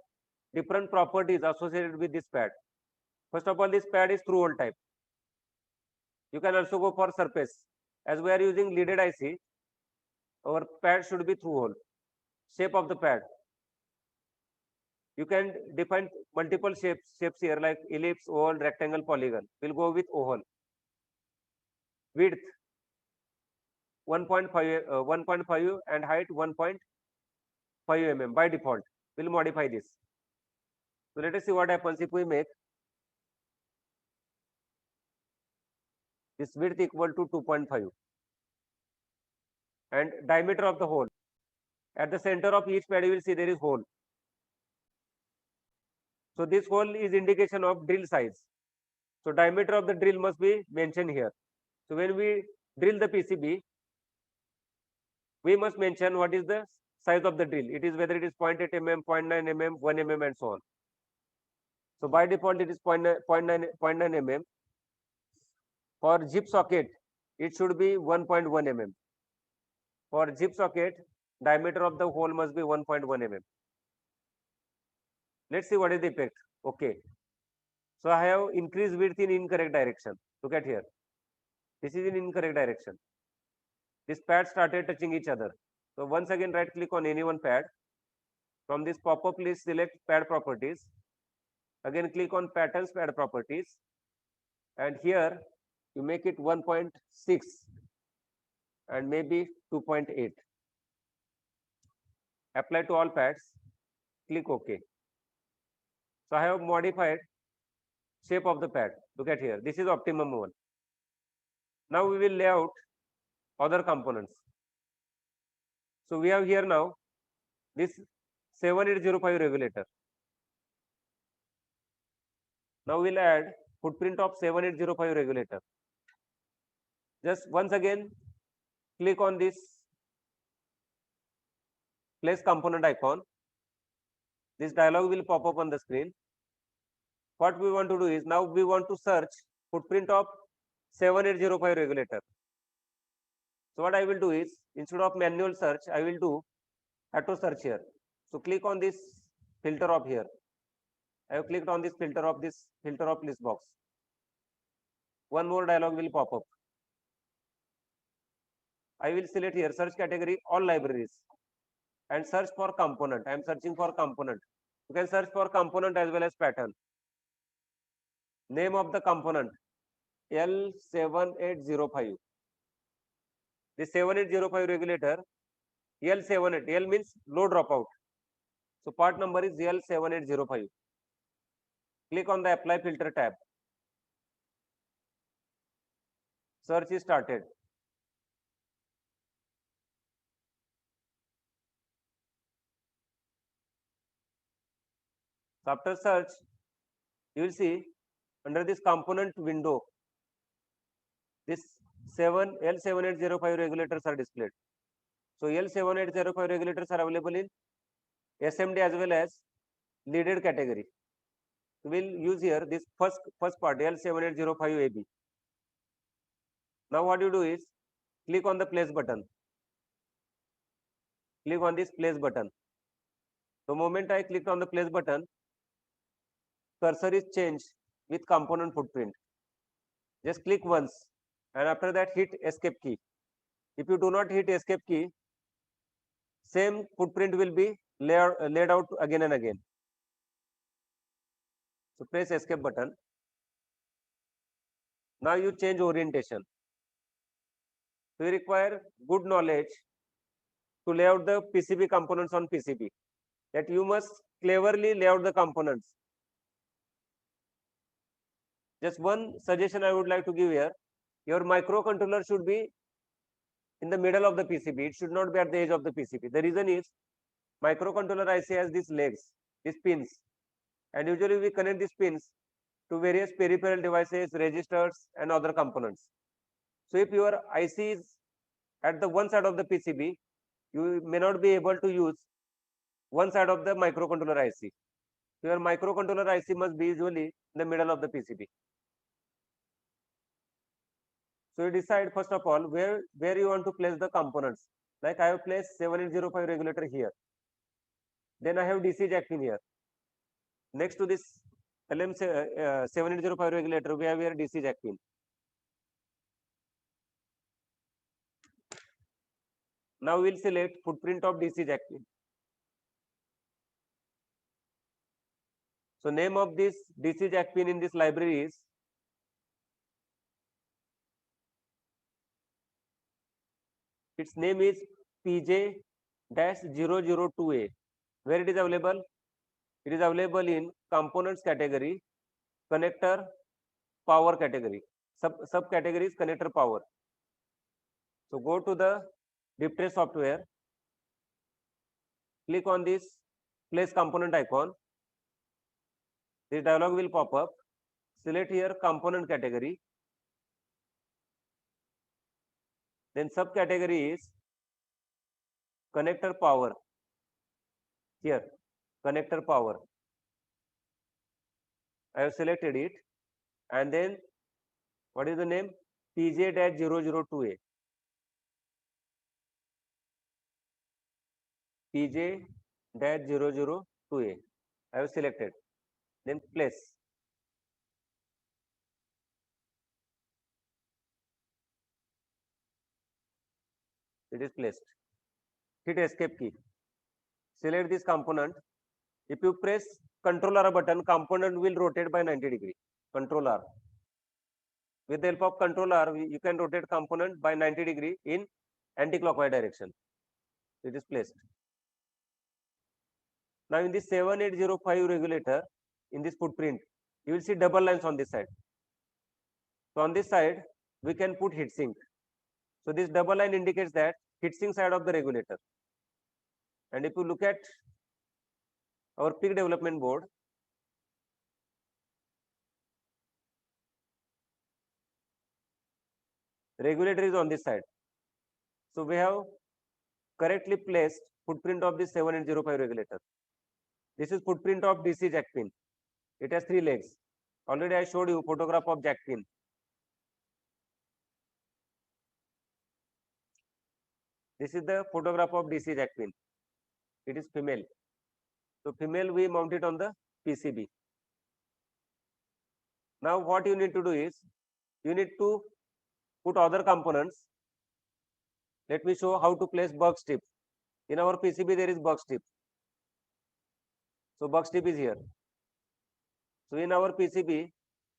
Speaker 1: different properties associated with this pad. First of all, this pad is through hole type. You can also go for surface. As we are using leaded IC, our pad should be through hole. Shape of the pad. You can define multiple shapes here like ellipse, oval, rectangle, polygon. We'll go with oval. Width 1.5 and height 1.5 mm by default. We'll modify this. So let us see what happens if we make this width equal to 2.5 and diameter of the hole. At the center of each pad, you will see there is hole. So this hole is indication of drill size. So diameter of the drill must be mentioned here. So when we drill the PCB, we must mention what is the size of the drill. It is whether it is 0.8 mm, 0.9 mm, 1 mm and so on. So by default it is 0.9 mm. For zip socket, it should be 1.1 mm. For zip socket, diameter of the hole must be 1.1 mm. Let's see what is the effect. Okay. So I have increased width in incorrect direction. Look at here. This is in incorrect direction. This pad started touching each other. So once again, right click on any one pad. From this pop-up list, select pad properties. Again, click on patterns pad properties. And here, you make it 1.6 and maybe 2.8. Apply to all pads. Click OK. So I have modified shape of the pad. Look at here. This is optimum one. Now we will lay out other components. So we have here now this 7805 regulator. Now we'll add footprint of 7805 regulator. Just once again, click on this place component icon. This dialog will pop up on the screen. What we want to do is, now we want to search footprint of 7805 regulator. So what I will do is, instead of manual search, I will do auto search here. So click on this filter of here. I have clicked on this filter of list box. One more dialog will pop up. I will select here search category all libraries and search for component. I am searching for component. You can search for component as well as pattern. Name of the component L7805. This 7805 regulator L78. L means low dropout. So part number is L7805. Click on the apply filter tab. Search is started. So after search, you will see under this component window, this L7805 regulators are displayed. So L7805 regulators are available in SMD as well as leaded category. So we'll use here this first part L7805AB. Now what you do is click on the place button. Click on this place button. The moment I clicked on the place button, cursor is changed with component footprint. Just click once and after that hit escape key. If you do not hit escape key, same footprint will be laid out again and again. So press escape button. Now you change orientation. So you require good knowledge to lay out the PCB components on PCB. That you must cleverly lay out the components. Just one suggestion I would like to give here. Your microcontroller should be in the middle of the PCB. It should not be at the edge of the PCB. The reason is microcontroller IC has these legs, these pins, and usually we connect these pins to various peripheral devices, registers, and other components. So if your IC is at the one side of the PCB, you may not be able to use one side of the microcontroller IC. So your microcontroller IC must be usually in the middle of the PCB. So you decide first of all where you want to place the components. Like I have placed 7805 regulator here. Then I have DC jack pin here. Next to this LM7805 regulator, we have here DC jack pin. Now we'll select footprint of DC jack pin. So name of this DC jack pin in this library is its name is PJ-002A. Where it is available? It is available in components category, connector, power category. Subcategory is connector power. So go to the DipTrace software, click on this place component icon. This dialog will pop up. Select here component category. Then subcategory is connector power. Here, connector power. I have selected it. And then what is the name? PJ-002A. PJ-002A. I have selected. Then place. It is placed. Hit escape key. Select this component. If you press Ctrl R button, component will rotate by 90 degree. Ctrl R. With the help of Ctrl R, you can rotate component by 90 degree in anti-clockwise direction. It is placed. Now in this 7805 regulator, in this footprint, you will see double lines on this side. So on this side, we can put heatsink. So this double line indicates that heatsink side of the regulator. And if you look at our PIC development board, regulator is on this side. So we have correctly placed footprint of this 7805 regulator. This is footprint of DC jack pin. It has 3 legs. Already I showed you photograph of jack pin. This is the photograph of DC jack pin. It is female. So female we mount it on the PCB. Now what you need to do is, you need to put other components. Let me show how to place buck strip. In our PCB there is buck strip. So buck strip is here. So in our PCB,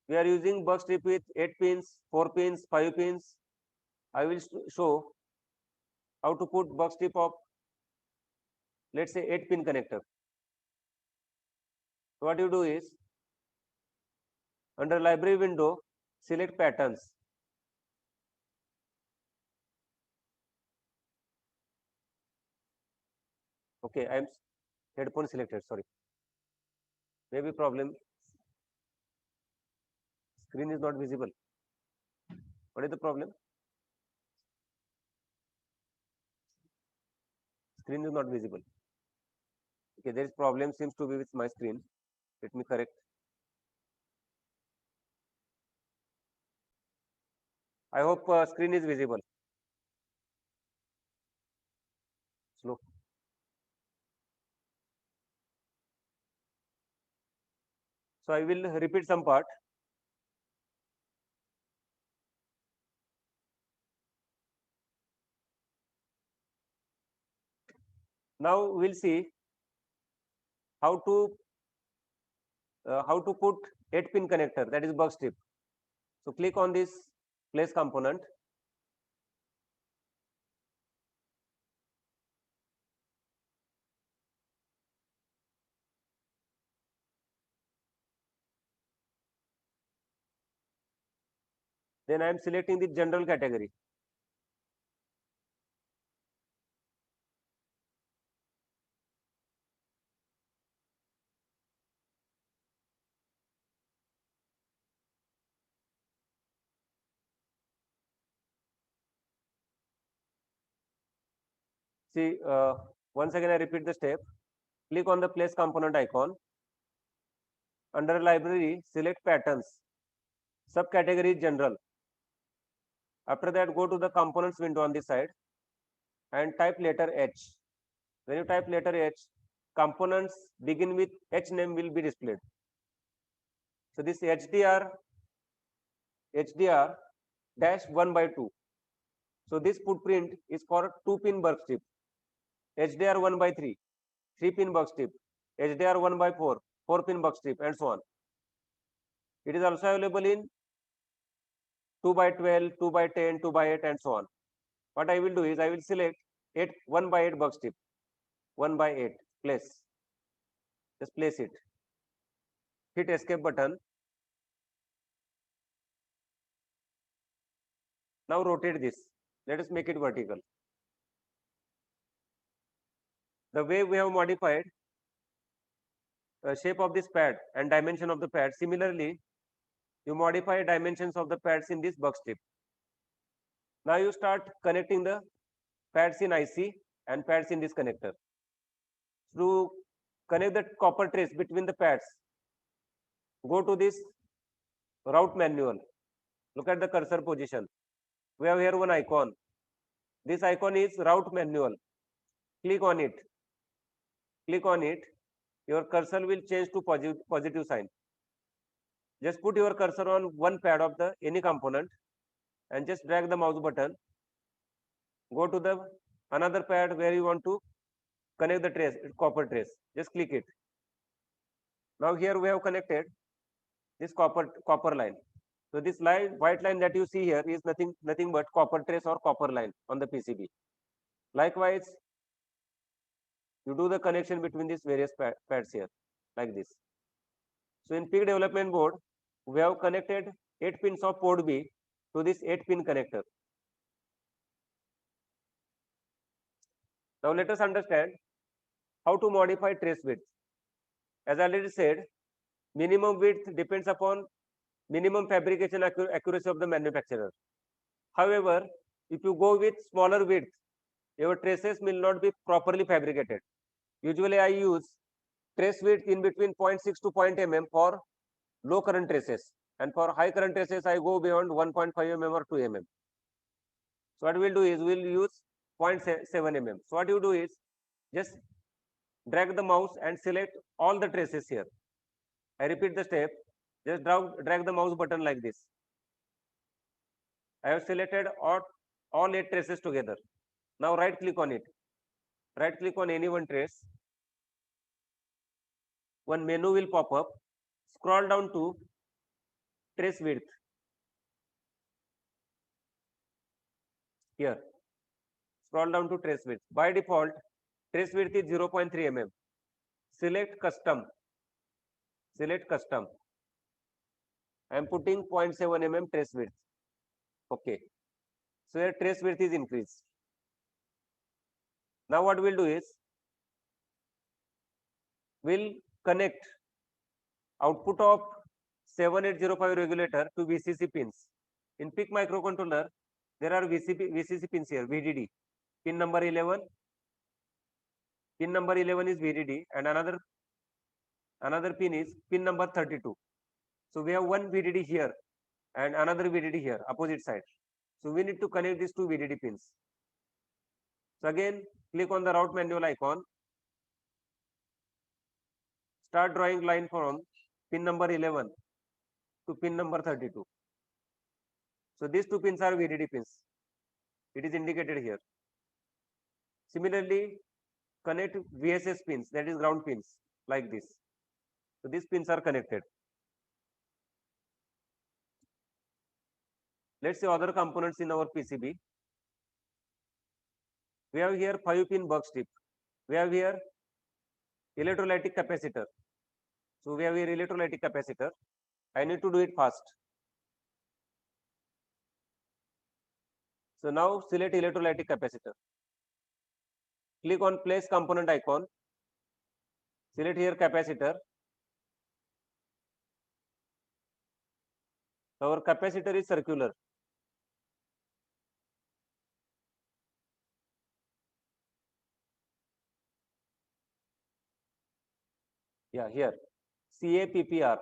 Speaker 1: we are using buck strip with 8 pins, 4 pins, 5 pins. I will show how to put buck strip of, let's say, 8 pin connector. So what you do is, under library window, select patterns. Okay, I am headphone selected, sorry. Maybe problem, screen is not visible. What is the problem? Screen is not visible. Okay, there is problem seems to be with my screen. Let me correct. I hope screen is visible. Slow. So I will repeat some part. Now we'll see how to put 8-pin connector, that is buck strip. So click on this place component. Then I am selecting the general category. See, once again I repeat the step. Click on the place component icon. Under library, select patterns. Subcategory general. After that, go to the components window on this side and type letter H. When you type letter H, components begin with H name will be displayed. So this HDR dash 1 by 2. So this footprint is for 2-pin buck strip. HDR 1 by 3, 3-pin buck strip. HDR 1 by 4, 4-pin buck strip, and so on. It is also available in 2 by 12, 2 by 10, 2 by 8, and so on. What I will do is I will select 1 by 8 buck strip. 1 by 8. Place. Just place it. Hit escape button. Now rotate this. Let us make it vertical. The way we have modified shape of this pad and dimension of the pad, similarly, you modify dimensions of the pads in this buck strip. Now you start connecting the pads in IC and pads in this connector. To connect the copper trace between the pads, go to this route manual. Look at the cursor position. We have here one icon. This icon is route manual. Click on it. Click on it. Your cursor will change to positive sign. Just put your cursor on one pad of the any component and just drag the mouse button. Go to the another pad where you want to connect the trace, copper trace. Just click it. Now here we have connected this copper line. So this white line that you see here is nothing but copper trace or copper line on the PCB. Likewise, you do the connection between these various pads here like this. So in PIC development board, we have connected 8 pins of port B to this 8-pin connector. Now let us understand how to modify trace width. As I already said, minimum width depends upon minimum fabrication accuracy of the manufacturer. However, if you go with smaller width, your traces will not be properly fabricated. Usually I use trace width in between 0.6 to 0.0 mm for low current traces, and for high current traces I go beyond 1.5 mm or 2 mm. So what we'll do is we'll use 0.7 mm. So what you do is just drag the mouse and select all the traces here. I repeat the step. Just drag the mouse button like this. I have selected all 8 traces together. Now right click on it. Right click on any one trace. One menu will pop up. Scroll down to trace width. Here. Scroll down to trace width. By default, trace width is 0.3 mm. Select custom. Select custom. I am putting 0.7 mm trace width. Okay. So your trace width is increased. Now what we'll do is we'll connect output of 7805 regulator to VCC pins. In PIC microcontroller, there are VCC pins here, VDD. Pin number 11. Pin number 11 is VDD, and another pin is pin number 32. So we have one VDD here and another VDD here, opposite side. So we need to connect these two VDD pins. So again, click on the route manual icon. Start drawing line from pin number 11 to pin number 32. So these two pins are VDD pins. It is indicated here. Similarly, connect VSS pins, that is ground pins, like this. So these pins are connected. Let's see other components in our PCB. We have here 5-pin buck strip. We have here electrolytic capacitor. So we have here electrolytic capacitor. I need to do it fast. So now select electrolytic capacitor. Click on place component icon. Select here capacitor. Our capacitor is circular. Yeah, here CAPPR.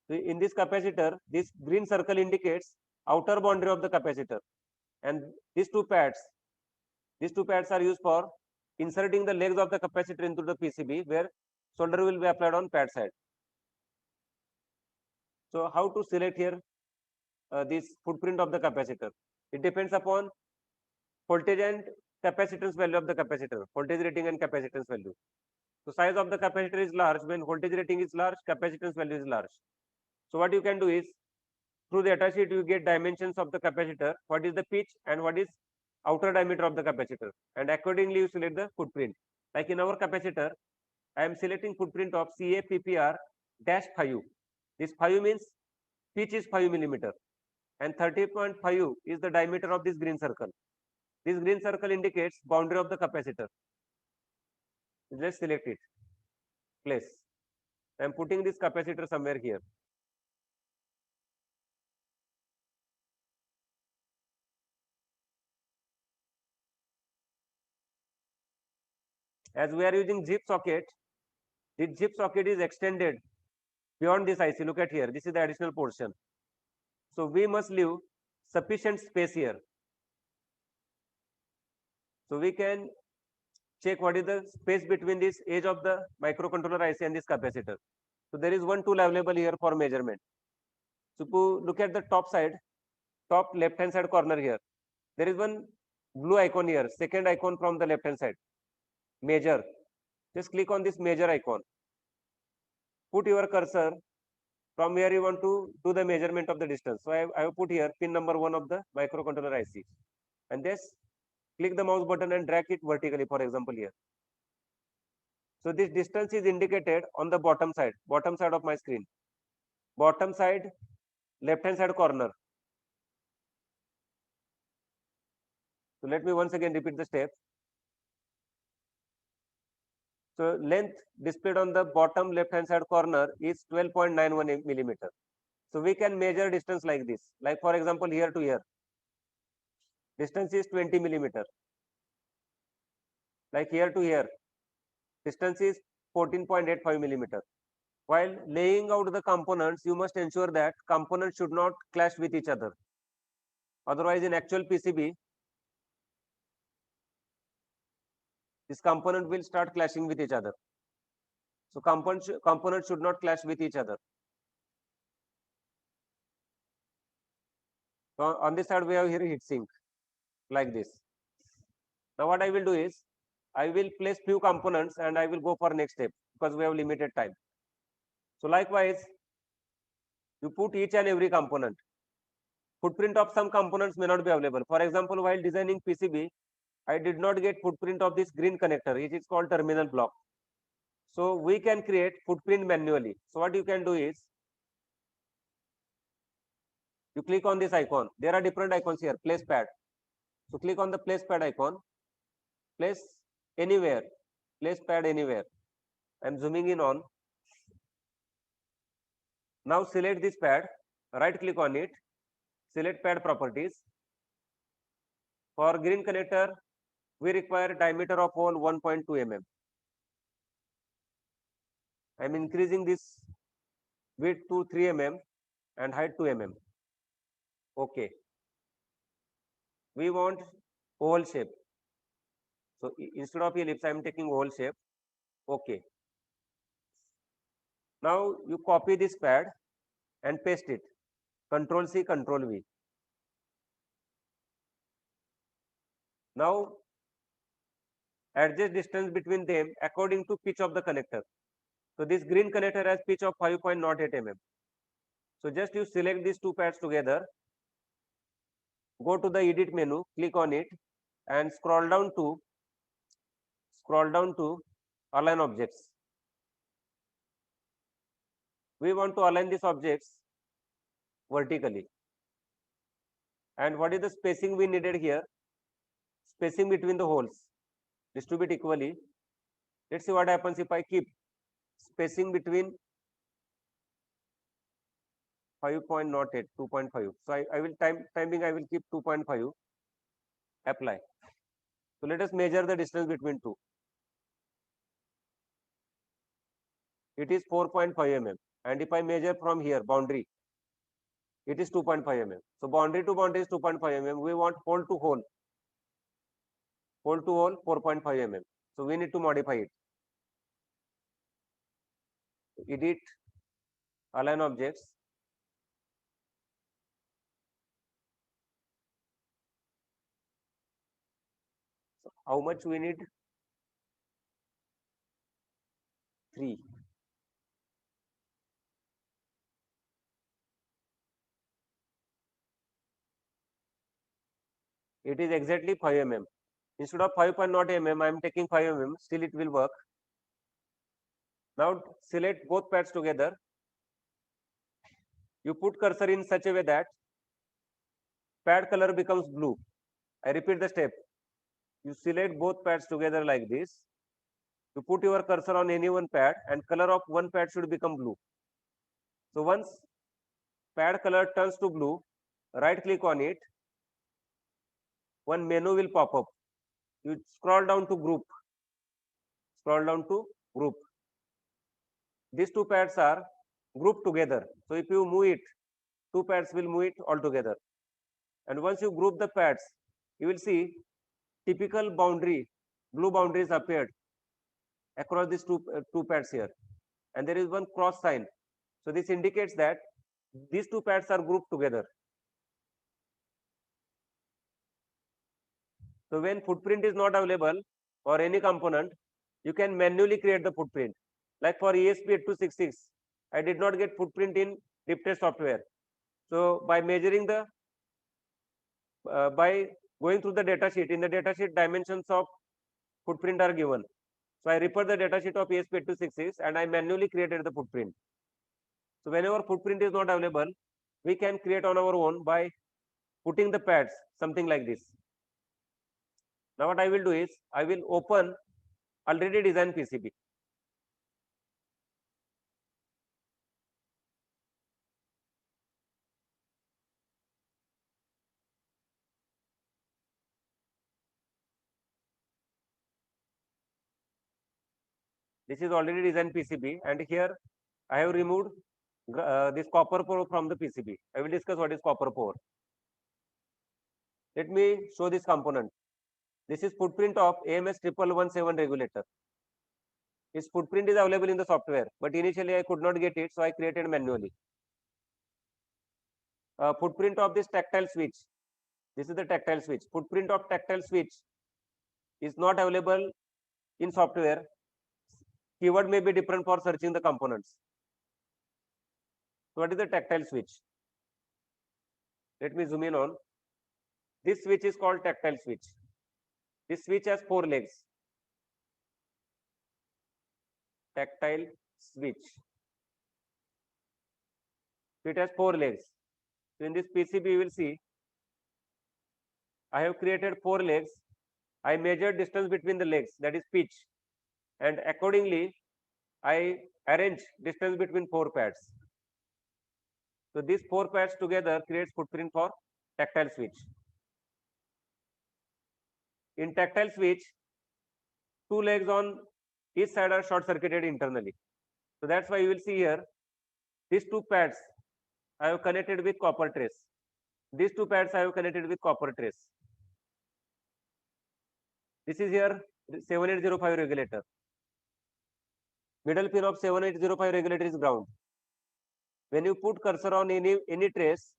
Speaker 1: So in this capacitor, this green circle indicates outer boundary of the capacitor, and these two pads are used for inserting the legs of the capacitor into the PCB, where solder will be applied on pad side. So how to select here this footprint of the capacitor? It depends upon voltage and capacitance value of the capacitor, voltage rating and capacitance value. So size of the capacitor is large when voltage rating is large, capacitance value is large. So what you can do is, through the datasheet you get dimensions of the capacitor, what is the pitch and what is outer diameter of the capacitor, and accordingly you select the footprint. Like in our capacitor, I am selecting footprint of CAPPR -5. This 5 means pitch is 5 millimeter and 30.5 is the diameter of this green circle. This green circle indicates boundary of the capacitor. Let's select it. Place. I am putting this capacitor somewhere here. As we are using zip socket, this zip socket is extended beyond this IC. Look at here. This is the additional portion. So we must leave sufficient space here. So we can check what is the space between this edge of the microcontroller IC and this capacitor. So there is one tool available here for measurement. So look at the top side, top left hand side corner here. There is one blue icon here, second icon from the left hand side. Measure. Just click on this measure icon. Put your cursor from where you want to do the measurement of the distance. So I have put here pin number 1 of the microcontroller IC. And this, click the mouse button and drag it vertically, for example here. So this distance is indicated on the bottom side of my screen. Bottom side, left hand side corner. So let me once again repeat the step. So length displayed on the bottom left hand side corner is 12.91 millimeter. So we can measure distance like this. Like for example, here to here, distance is 20 millimeter. Like here to here, distance is 14.85 millimeter. While laying out the components, you must ensure that components should not clash with each other. Otherwise, in actual PCB, this component will start clashing with each other. So components should not clash with each other. So on this side, we have here heatsink like this. Now what I will do is, I will place few components and I will go for next step because we have limited time. So likewise, you put each and every component. Footprint of some components may not be available. For example, while designing PCB, I did not get footprint of this green connector, which is called terminal block. So we can create footprint manually. So what you can do is, you click on this icon. There are different icons here, place pad. So click on the place pad icon, place anywhere, place pad anywhere. I'm zooming in on. Now select this pad, right click on it, select pad properties. For green connector, we require diameter of hole 1.2 mm. I'm increasing this width to 3 mm and height 2 mm. Okay. We want oval shape. So instead of ellipse, I am taking oval shape. Okay. Now you copy this pad and paste it. Control C, Control V. Now adjust distance between them according to pitch of the connector. So this green connector has pitch of 5.08 mm. So just you select these two pads together, go to the edit menu, click on it and scroll down to align objects. We want to align these objects vertically. And what is the spacing we needed here? Spacing between the holes. Distribute equally. Let's see what happens if I keep spacing between 5.08, 2.5. So I will timing I will keep 2.5. Apply. So let us measure the distance between two. It is 4.5 mm. And if I measure from here, boundary, it is 2.5 mm. So boundary to boundary is 2.5 mm. We want hole to hole. Hole to hole 4.5 mm. So we need to modify it. Edit, align objects. So how much we need? 3. It is exactly 5 mm. Instead of 5.0 mm, I am taking 5 mm. Still it will work. Now select both pads together. You put cursor in such a way that pad color becomes blue. I repeat the step. You select both pads together like this. You put your cursor on any one pad and color of one pad should become blue. So once pad color turns to blue, right click on it. One menu will pop up. You scroll down to group. Scroll down to group. These two pads are grouped together. So if you move it, two pads will move it all together. And once you group the pads, you will see typical boundary, blue boundaries appeared across these two pads here. And there is one cross sign. So this indicates that these two pads are grouped together. So when footprint is not available for any component, you can manually create the footprint. Like for ESP8266, I did not get footprint in DipTest software. So by measuring the, by going through the data sheet, in the data sheet dimensions of footprint are given. So I refer the data sheet of ESP8266 and I manually created the footprint. So whenever footprint is not available, we can create on our own by putting the pads, something like this. Now what I will do is, I will open already designed PCB. This is already designed PCB and here I have removed this copper core from the PCB. I will discuss what is copper core. Let me show this component. This is footprint of AMS 1117 regulator. Its footprint is available in the software, but initially I could not get it, so I created manually. Footprint of this tactile switch. This is the tactile switch. Footprint of tactile switch is not available in software. Keyword may be different for searching the components. So what is the tactile switch? Let me zoom in on. This switch is called tactile switch. This switch has 4 legs. Tactile switch. So it has 4 legs. So in this PCB, you will see I have created 4 legs. I measured distance between the legs, that is pitch, and accordingly I arrange distance between 4 pads. So these 4 pads together creates footprint for tactile switch. In tactile switch, 2 legs on each side are short circuited internally. So that's why you will see here these 2 pads I have connected with copper trace. These two pads I have connected with copper trace. This is here 7805 regulator. Middle pin of 7805 regulator is ground. When you put cursor on any trace,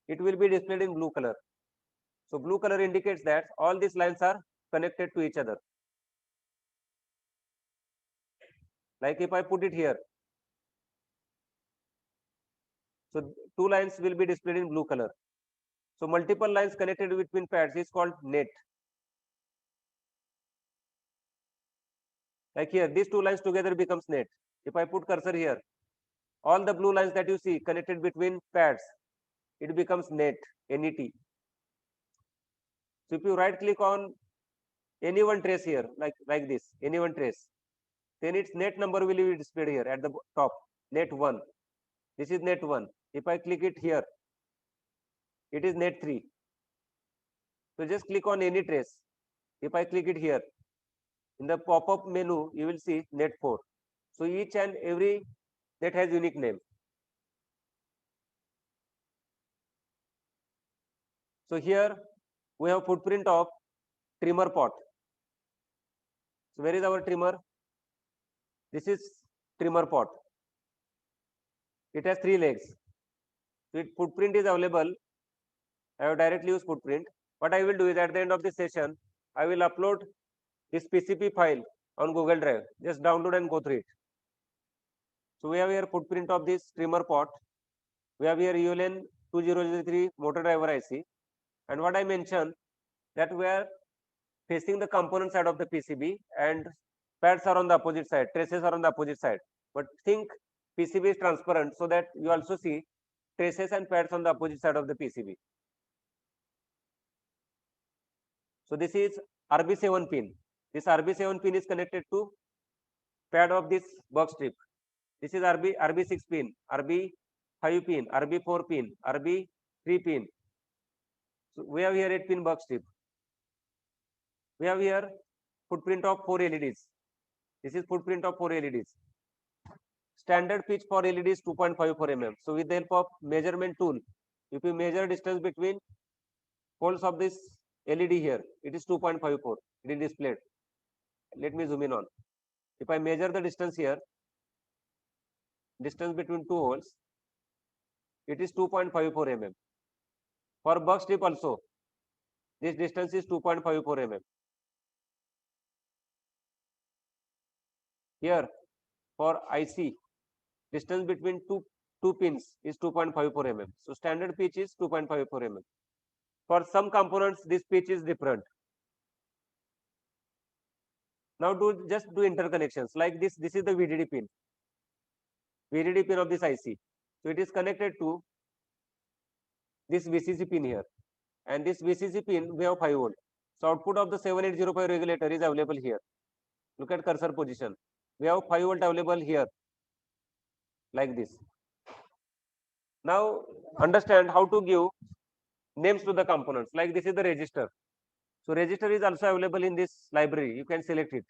Speaker 1: it will be displayed in blue color. So blue color indicates that all these lines are connected to each other. Like if I put it here, so two lines will be displayed in blue color. So multiple lines connected between pads is called net. Like here, these two lines together becomes net. If I put cursor here, all the blue lines that you see connected between pads, it becomes net, NET. So if you right click on any one trace here, like this, any one trace, then its net number will be displayed here at the top, net 1. This is net 1. If I click it here, it is net 3. So just click on any trace. If I click it here, in the pop-up menu, you will see net 4. So each and every net has unique name. So here we have footprint of trimmer pot. So where is our trimmer? This is trimmer pot. It has 3 legs. So its footprint is available. I have directly used footprint. What I will do is at the end of this session, I will upload this PCB file on Google Drive. Just download and go through it. So we have here footprint of this trimmer pot. We have here ULN 2003 motor driver IC. And what I mentioned that we are facing the component side of the PCB and pads are on the opposite side, traces are on the opposite side. But think PCB is transparent so that you also see traces and pads on the opposite side of the PCB. So this is RB7 pin. This RB7 pin is connected to pad of this box strip. This is RB6 pin, RB5 pin, RB4 pin, RB3 pin. So we have here 8 pin box strip. We have here footprint of 4 LEDs. This is footprint of 4 LEDs. Standard pitch for LED is 2.54 mm. So with the help of measurement tool, if you measure distance between poles of this LED here, it is 2.54. It is displayed. Let me zoom in on. If I measure the distance here, distance between two holes, it is 2.54 mm. For box strip also, this distance is 2.54 mm. Here, for IC, distance between two pins is 2.54 mm. So standard pitch is 2.54 mm. For some components, this pitch is different. Now just do interconnections like this. This is the VDD pin. VDD pin of this IC. So it is connected to this VCC pin here. And this VCC pin, we have 5 volt. So output of the 7805 regulator is available here. Look at cursor position. We have 5 volt available here, like this. Now understand how to give names to the components. Like this is the register. So register is also available in this library. You can select it.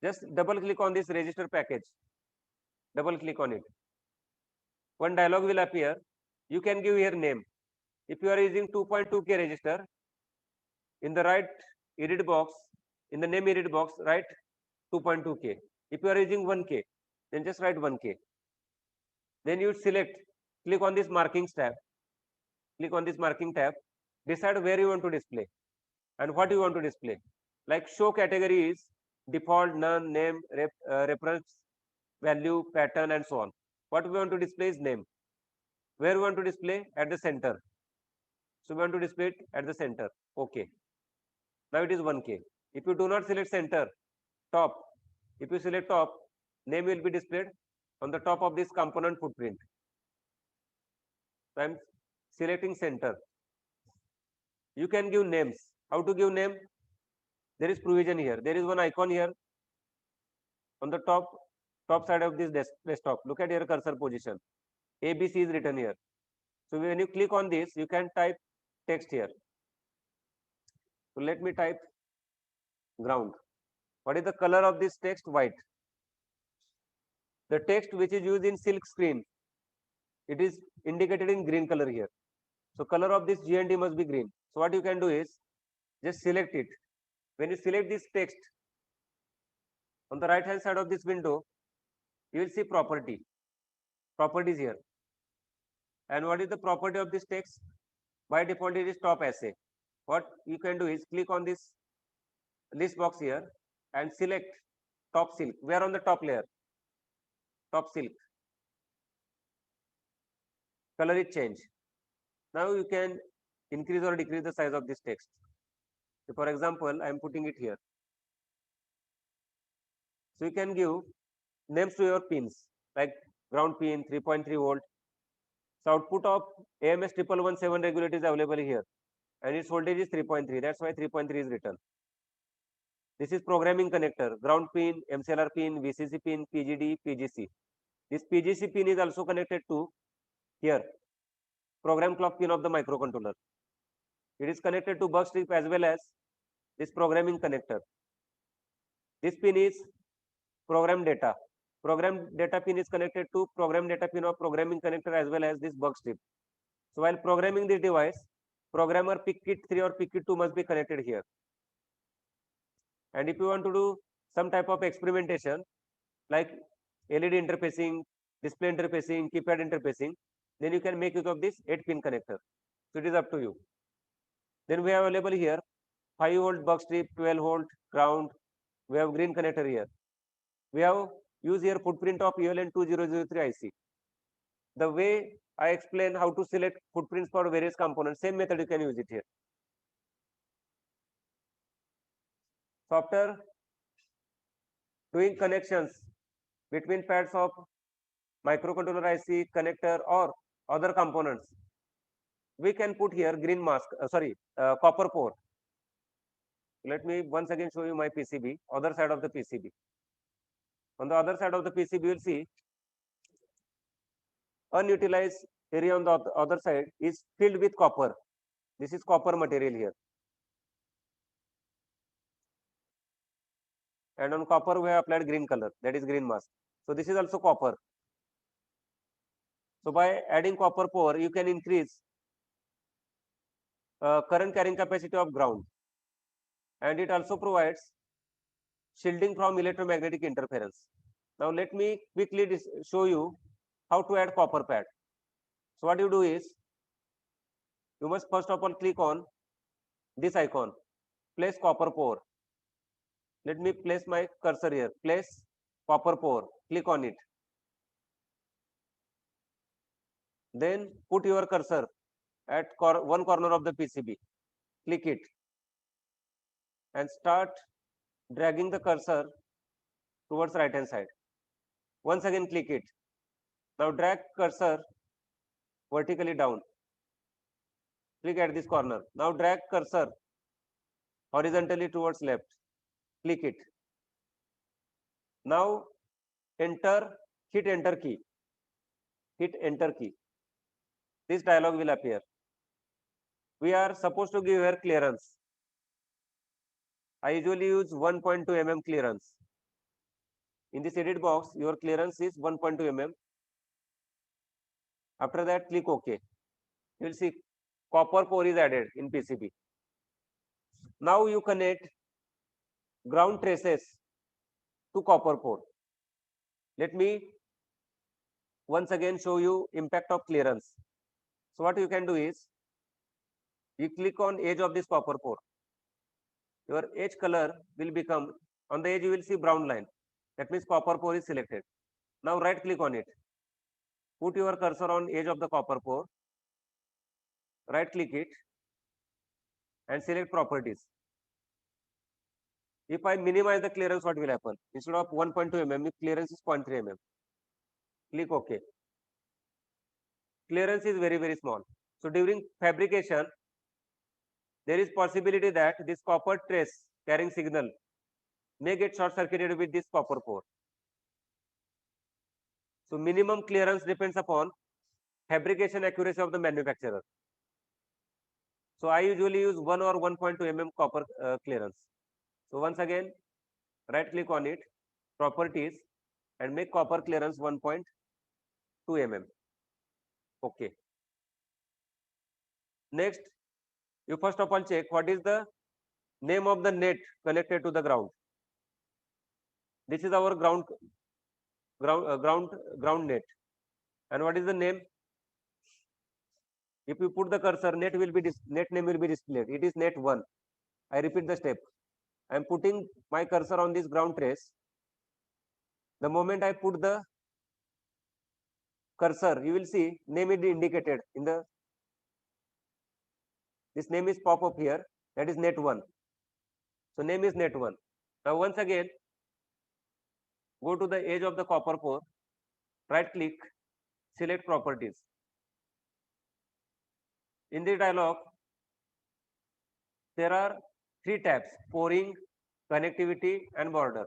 Speaker 1: Just double click on this register package. Double click on it. One dialog will appear. You can give here name. If you are using 2.2K register, in the right edit box, in the name edit box, write 2.2K. If you are using 1K, then just write 1K. Then you select, click on this markings tab. Click on this marking tab. Decide where you want to display and what you want to display. Like show category is default, none, name, reference, value, pattern, and so on. What we want to display is name. Where we want to display? At the center. So we want to display it at the center. Okay. Now it is 1K. If you do not select center, top. If you select top, name will be displayed on the top of this component footprint. So I am selecting center. You can give names. How to give name? There is provision here. There is one icon here on the top side of this desktop. Look at your cursor position. ABC is written here. So when you click on this, you can type text here. So let me type ground. What is the color of this text? White. The text which is used in silk screen, it is indicated in green color here. So color of this GND must be green. So what you can do is just select it. When you select this text on the right hand side of this window, you will see properties here. And what is the property of this text? By default, it is top essay. What you can do is click on this list box here and select top silk. We are on the top layer, top silk. Color is changed. Now you can increase or decrease the size of this text. So for example, I am putting it here. So you can give names to your pins like ground pin, 3.3 volt. So output of AMS 1117 regulator is available here and its voltage is 3.3. That's why 3.3 is written. This is programming connector, ground pin, MCLR pin, VCC pin, PGD, PGC. This PGC pin is also connected to here, program clock pin of the microcontroller. It is connected to bus strip as well as this programming connector. This pin is program data. Program data pin is connected to program data pin of programming connector as well as this bug strip. So while programming this device, programmer PIC-Kit 3 or PIC-Kit 2 must be connected here. And if you want to do some type of experimentation like LED interfacing, display interfacing, keypad interfacing, then you can make use of this 8-pin connector. So it is up to you. Then we have available here 5-volt bug strip, 12-volt ground. We have green connector here. We have used here footprint of ULN 2003 IC. The way I explain how to select footprints for various components, same method you can use it here. So after doing connections between pads of microcontroller IC, connector or other components, we can put here green mask, copper port. Let me once again show you my PCB, other side of the PCB. On the other side of the PCB, you will see unutilized area on the other side is filled with copper. This is copper material here. And on copper, we have applied green color, that is green mask. So this is also copper. So by adding copper core, you can increase current carrying capacity of ground. And it also provides shielding from electromagnetic interference. Now let me quickly show you how to add copper pad. So what you do is, you must first of all click on this icon, place copper pore. Let me place my cursor here, place copper pore, click on it. Then put your cursor at one corner of the PCB, click it and start dragging the cursor towards right hand side. Once again click it. Now drag cursor vertically down. Click at this corner. Now drag cursor horizontally towards left. Click it. Now hit enter key. Hit enter key. This dialog will appear. We are supposed to give here clearance. I usually use 1.2 mm clearance. In this edit box, your clearance is 1.2 mm. After that, click OK. You will see copper core is added in PCB. Now you connect ground traces to copper core. Let me once again show you impact of clearance. So what you can do is, you click on edge of this copper core. Your edge color will become, on the edge you will see brown line. That means copper core is selected. Now right click on it. Put your cursor on edge of the copper core. Right click it and select properties. If I minimize the clearance, what will happen? Instead of 1.2 mm, clearance is 0.3 mm. Click OK. Clearance is very, very small. So during fabrication, there is possibility that this copper trace carrying signal may get short circuited with this copper core. So minimum clearance depends upon fabrication accuracy of the manufacturer. So I usually use 1 or 1.2 mm copper clearance. So once again, right click on it, properties, and make copper clearance 1.2 mm. Okay. Next, you first of all check what is the name of the net connected to the ground. This is our ground net. And what is the name? If you put the cursor, net name will be displayed. It is net 1. I repeat the step. I am putting my cursor on this ground trace. The moment I put the cursor, you will see name is indicated in the, this name is pop up here, that is net 1. So name is net 1. Now once again, go to the edge of the copper core, right click, select properties. In the dialog, there are 3 tabs: pouring, connectivity and border.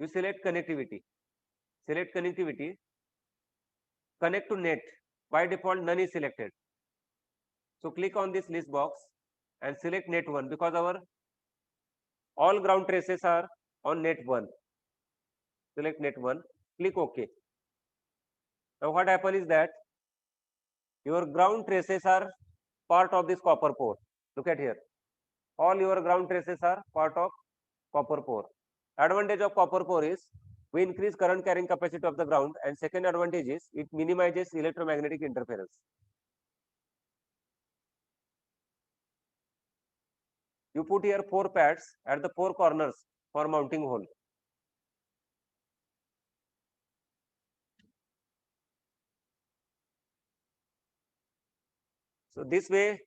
Speaker 1: You select connectivity. Select connectivity. Connect to net. By default, none is selected. So click on this list box and select net 1 because our all ground traces are on net 1. Select net 1. Click OK. Now what happens is that your ground traces are part of this copper core. Look at here. All your ground traces are part of copper core. Advantage of copper core is we increase current carrying capacity of the ground, and second advantage is it minimizes electromagnetic interference. You put here 4 pads at the 4 corners for mounting hole. So this way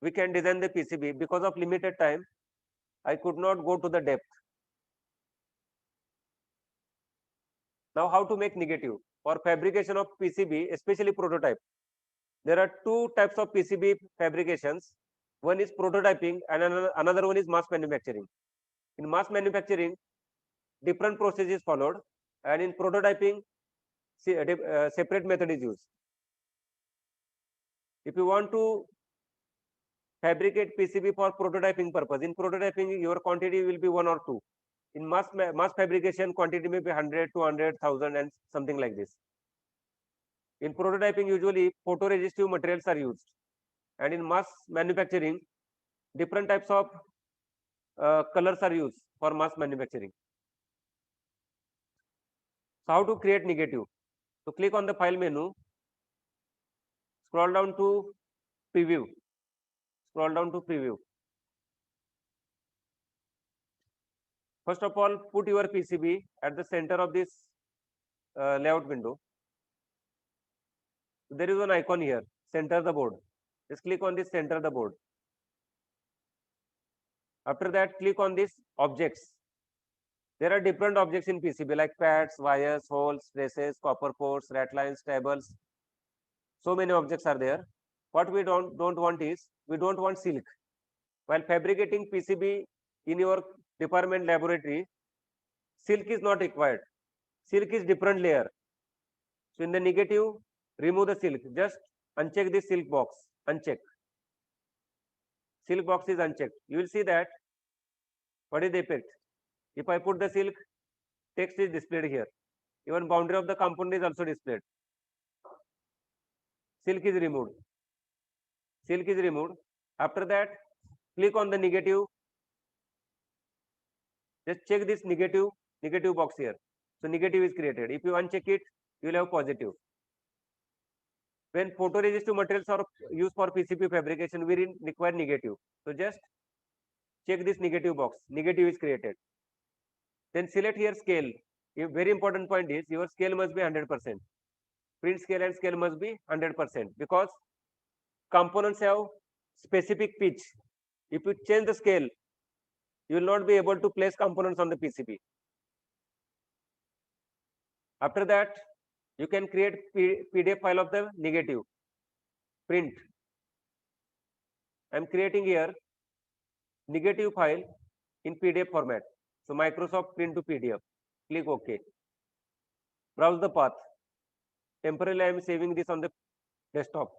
Speaker 1: we can design the PCB. Because of limited time, I could not go to the depth. Now how to make negative? For fabrication of PCB, especially prototype, there are 2 types of PCB fabrications. One is prototyping and another one is mass manufacturing. In mass manufacturing, different process is followed, and in prototyping, separate method is used. If you want to fabricate PCB for prototyping purpose, in prototyping your quantity will be 1 or 2. In mass fabrication, quantity may be 100, 200, 1000 and something like this. In prototyping, usually photoresistive materials are used, and in mass manufacturing, different types of colors are used for mass manufacturing. So how to create negative? So click on the file menu, scroll down to preview. Scroll down to preview. First of all, put your PCB at the center of this layout window. There is an icon here, center the board. Just click on this, center the board. After that, click on this objects. There are different objects in PCB like pads, wires, holes, traces, copper ports, ratlines, tables. So many objects are there. What we don't want is, we don't want silk. While fabricating PCB in your department laboratory, silk is not required. Silk is different layer. So in the negative, remove the silk. Just uncheck this silk box. Uncheck. Silk box is unchecked. You will see that what is the effect. If I put the silk, text is displayed here. Even boundary of the component is also displayed. Silk is removed. Silk is removed. After that, click on the negative. Just check this negative box here. So negative is created. If you uncheck it, you will have positive. When photoresistive materials are used for PCB fabrication, we require negative. So just check this negative box. Negative is created. Then select here scale. A very important point is your scale must be 100%. Print scale and scale must be 100% because components have specific pitch. If you change the scale, you will not be able to place components on the PCB. After that, you can create PDF file of the negative. Print. I am creating here negative file in PDF format. So Microsoft Print to PDF. Click OK. Browse the path. Temporarily, I am saving this on the desktop.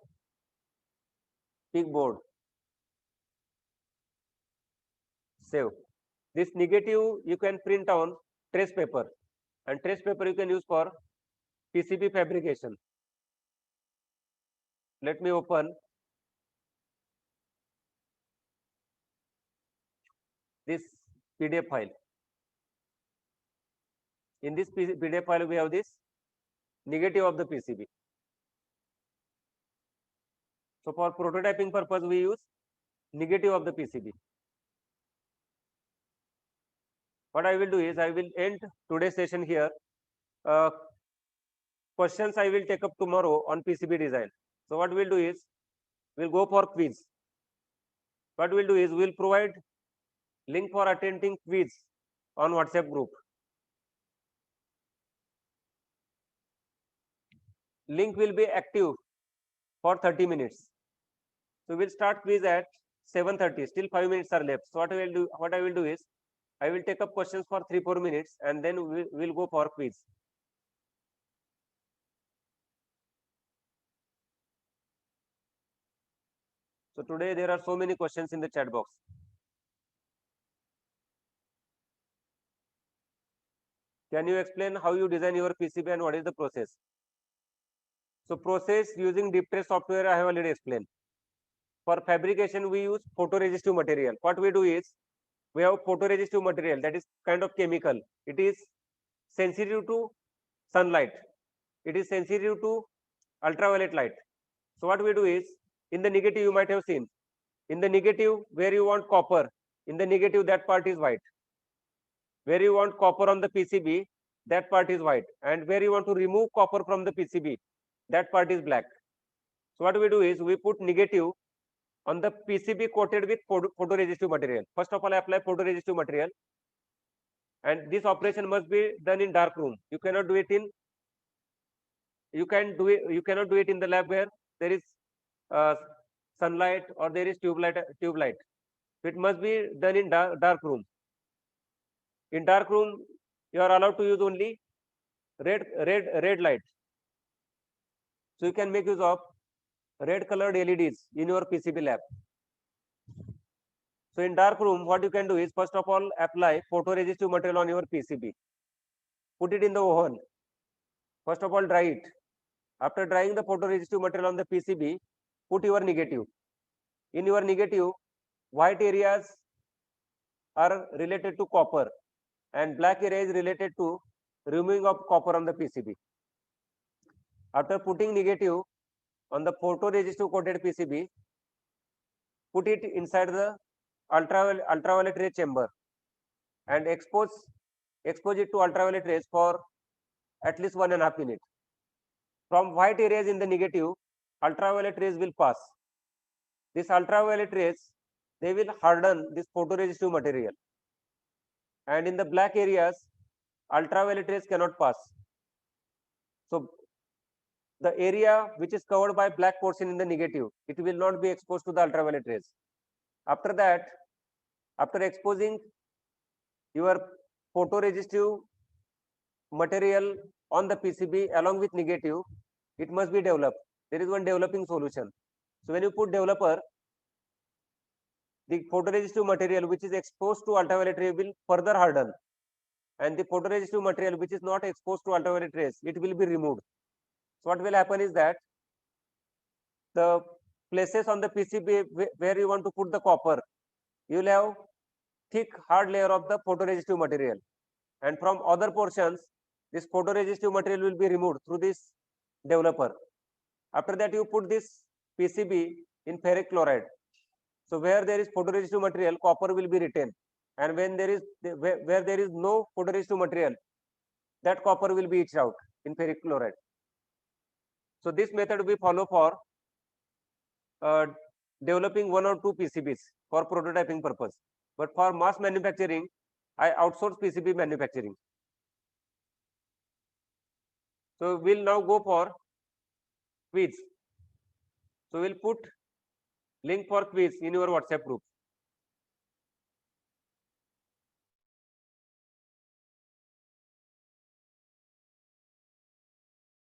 Speaker 1: Pick board. Save. This negative you can print on trace paper, and trace paper you can use for PCB fabrication. Let me open PDF file. In this PDF file, we have this negative of the PCB. So for prototyping purpose, we use negative of the PCB. What I will do is I will end today's session here. Questions I will take up tomorrow on PCB design. So what we'll do is we'll go for quiz. What we'll do is we'll provide link for attending quiz on WhatsApp group. Link will be active for 30 minutes. So we'll start quiz at 7:30. Still 5 minutes are left. So what I will do is I will take up questions for 3-4 minutes and then we'll go for quiz. So today there are so many questions in the chat box. Can you explain how you design your PCB and what is the process? So process using deep trace software I have already explained. For fabrication we use photoresistive material. What we do is we have photoresistive material that is kind of chemical. It is sensitive to sunlight. It is sensitive to ultraviolet light. So what we do is in the negative you might have seen. In the negative where you want copper, in the negative that part is white. Where you want copper on the PCB, that part is white. And where you want to remove copper from the PCB, that part is black. So what we do is we put negative on the PCB coated with photoresistive material. First of all, I apply photoresistive material, and this operation must be done in dark room. You cannot do it in you cannot do it in the lab where there is sunlight or there is tube light. It must be done in dark room. In dark room, you are allowed to use only red light. So you can make use of red colored LEDs in your PCB lab. So in dark room, what you can do is first of all apply photoresistive material on your PCB. Put it in the oven. First of all dry it. After drying the photoresistive material on the PCB, put your negative. In your negative, white areas are related to copper and black area is related to removing of copper on the PCB. After putting negative on the photoresistive coated PCB, put it inside the ultraviolet ray chamber and expose it to ultraviolet rays for at least 1.5 minutes. From white areas in the negative, ultraviolet rays will pass. This ultraviolet rays, they will harden this photoresistive material. And in the black areas, ultraviolet rays cannot pass. So the area which is covered by black portion in the negative, it will not be exposed to the ultraviolet rays. After that, after exposing your photoresistive material on the PCB along with negative, it must be developed. There is one developing solution. So when you put developer, the photoresistive material which is exposed to ultraviolet ray will further harden, and the photoresistive material which is not exposed to ultraviolet rays, it will be removed. So what will happen is that the places on the PCB where you want to put the copper, you will have thick hard layer of the photoresistive material, and from other portions this photoresistive material will be removed through this developer. After that you put this PCB in ferric chloride. So where there is photoresistive material, copper will be retained, and when there is where there is no photoresistive material, that copper will be etched out in ferric chloride. So this method we follow for developing 1 or 2 PCBs for prototyping purpose. But for mass manufacturing, I outsource PCB manufacturing. So we'll now go for quiz. So we'll put link for quiz in your WhatsApp group.